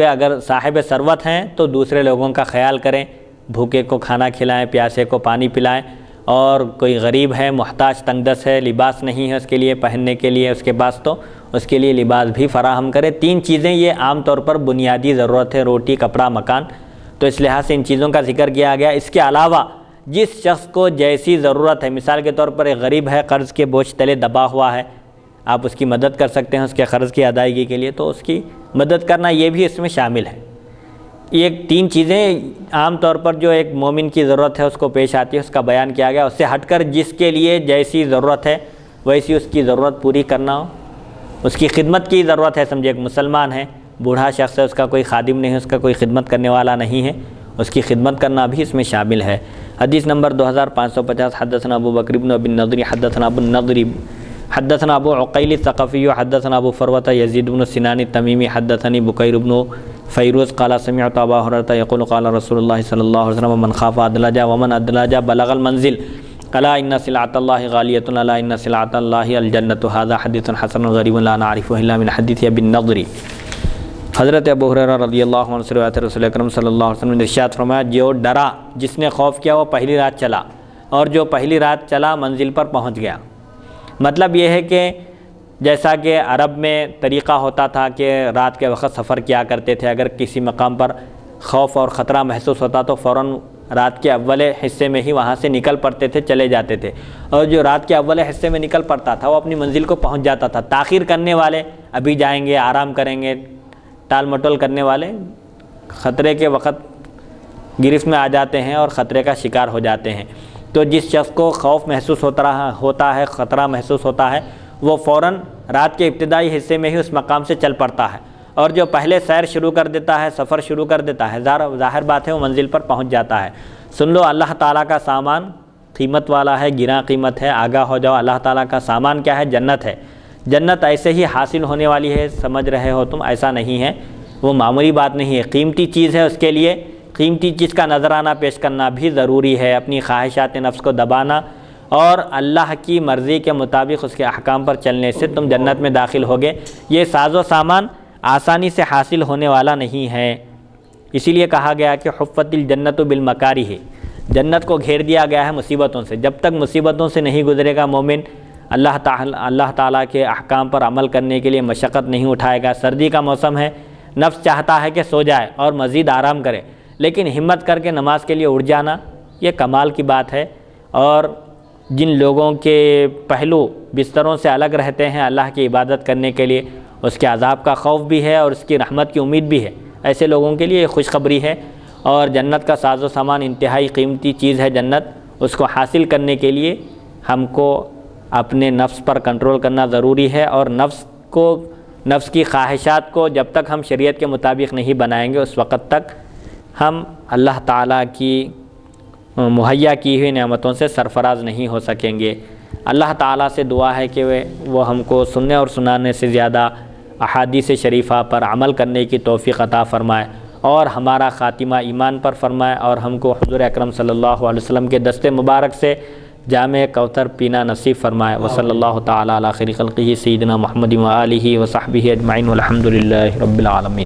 اگر صاحب ثروت ہیں تو دوسرے لوگوں کا خیال کریں، بھوکے کو کھانا کھلائیں، پیاسے کو پانی پلائیں، اور کوئی غریب ہے، محتاج تنگ دست ہے، لباس نہیں ہے اس کے لیے پہننے کے لیے اس کے پاس، تو اس کے لیے لباس بھی فراہم کرے۔ تین چیزیں یہ عام طور پر بنیادی ضرورت ہے، روٹی، کپڑا، مکان، تو اس لحاظ سے ان چیزوں کا ذکر کیا گیا۔ اس کے علاوہ جس شخص کو جیسی ضرورت ہے، مثال کے طور پر ایک غریب ہے، قرض کے بوجھ تلے دبا ہوا ہے، آپ اس کی مدد کر سکتے ہیں اس کے قرض کی ادائیگی کے لیے، تو اس کی مدد کرنا یہ بھی اس میں شامل ہے۔ یہ تین چیزیں عام طور پر جو ایک مومن کی ضرورت ہے اس کو پیش آتی ہے، اس کا بیان کیا گیا۔ اس سے ہٹ کر جس کے لیے جیسی ضرورت ہے ویسی اس کی ضرورت پوری کرنا ہو، اس کی خدمت کی ضرورت ہے، سمجھے ایک مسلمان ہے، بوڑھا شخص ہے، اس کا کوئی خادم نہیں ہے، اس کا کوئی خدمت کرنے والا نہیں ہے، اس کی خدمت کرنا بھی اس میں شامل ہے۔ حدیث نمبر 2550، حدثنا ابو بکر بن ابی النضر حدثنا ابو النضر حدثنا ابو عقیل الثقفی حدثنا ابو فروة یزید بن سنان التمیمی حدثنی بکیر بن فیروز قال سمعت ابا هریرة یقول قال رسول اللہ صلی اللہ علیہ وسلم من خاف ادلج ومن ادلج بلغ المنزل الا ان سلعة اللہ غالیۃ الا ان سلعة اللہ الجنۃ۔ هذا حدیث حسن غریب لا نعرفه الا من حدیث ابی النضر۔ حضرت ابو ہریرہ رضی اللہ عنہ سے روایت رسول اکرم صلی اللہ علیہ وسلم نے ارشاد فرمایا، جو ڈرا، جس نے خوف کیا وہ پہلی رات چلا، اور جو پہلی رات چلا منزل پر پہنچ گیا۔ مطلب یہ ہے کہ جیسا کہ عرب میں طریقہ ہوتا تھا کہ رات کے وقت سفر کیا کرتے تھے، اگر کسی مقام پر خوف اور خطرہ محسوس ہوتا تو فوراً رات کے اول حصے میں ہی وہاں سے نکل پڑتے تھے، چلے جاتے تھے، اور جو رات کے اول حصے میں نکل پڑتا تھا وہ اپنی منزل کو پہنچ جاتا تھا۔ تاخیر کرنے والے ابھی جائیں گے، آرام کریں گے، ٹال مٹول کرنے والے خطرے کے وقت گرفت میں آ جاتے ہیں اور خطرے کا شکار ہو جاتے ہیں۔ تو جس شخص کو خوف محسوس ہوتا ہے، خطرہ محسوس ہوتا ہے، وہ فوراً رات کے ابتدائی حصے میں ہی اس مقام سے چل پڑتا ہے، اور جو پہلے سیر شروع کر دیتا ہے، سفر شروع کر دیتا ہے، ظاہر بات ہے وہ منزل پر پہنچ جاتا ہے۔ سن لو اللہ تعالیٰ کا سامان قیمت والا ہے، گراں قیمت ہے، آگاہ ہو جاؤ اللہ تعالیٰ کا سامان کیا ہے؟ جنت ہے۔ جنت ایسے ہی حاصل ہونے والی ہے، سمجھ رہے ہو تم، ایسا نہیں ہے، وہ معمولی بات نہیں ہے، قیمتی چیز ہے، اس کے لیے قیمتی چیز کا نذرانہ پیش کرنا بھی ضروری ہے، اپنی خواہشات نفس کو دبانا اور اللہ کی مرضی کے مطابق اس کے احکام پر چلنے سے تم جنت میں داخل ہوگے۔ یہ ساز و سامان آسانی سے حاصل ہونے والا نہیں ہے، اسی لیے کہا گیا کہ حفت الجنت بالمکارہ، جنت کو گھیر دیا گیا ہے مصیبتوں سے۔ جب تک مصیبتوں سے نہیں گزرے گا مومن، اللہ تعالیٰ کے احکام پر عمل کرنے کے لیے مشقت نہیں اٹھائے گا۔ سردی کا موسم ہے، نفس چاہتا ہے کہ سو جائے اور مزید آرام کرے، لیکن ہمت کر کے نماز کے لیے اٹھ جانا یہ کمال کی بات ہے۔ اور جن لوگوں کے پہلو بستروں سے الگ رہتے ہیں اللہ کی عبادت کرنے کے لیے، اس کے عذاب کا خوف بھی ہے اور اس کی رحمت کی امید بھی ہے، ایسے لوگوں کے لیے یہ خوشخبری ہے۔ اور جنت کا ساز و سامان انتہائی قیمتی چیز ہے جنت، اس کو حاصل کرنے کے لیے ہم کو اپنے نفس پر کنٹرول کرنا ضروری ہے، اور نفس کی خواہشات کو جب تک ہم شریعت کے مطابق نہیں بنائیں گے اس وقت تک ہم اللہ تعالیٰ کی مہیا کی ہوئی نعمتوں سے سرفراز نہیں ہو سکیں گے۔ اللہ تعالیٰ سے دعا ہے کہ وہ ہم کو سننے اور سنانے سے زیادہ احادیث شریفہ پر عمل کرنے کی توفیق عطا فرمائے، اور ہمارا خاتمہ ایمان پر فرمائے، اور ہم کو حضور اکرم صلی اللہ علیہ وسلم کے دست مبارک سے جامع کوثر پینا نصیب فرمائے۔ وصلی اللہ تعالیٰ علی خیر خلقہ سیدنا محمد و آلہ و صحبہ اجمعین والحمد للہ رب العالمین۔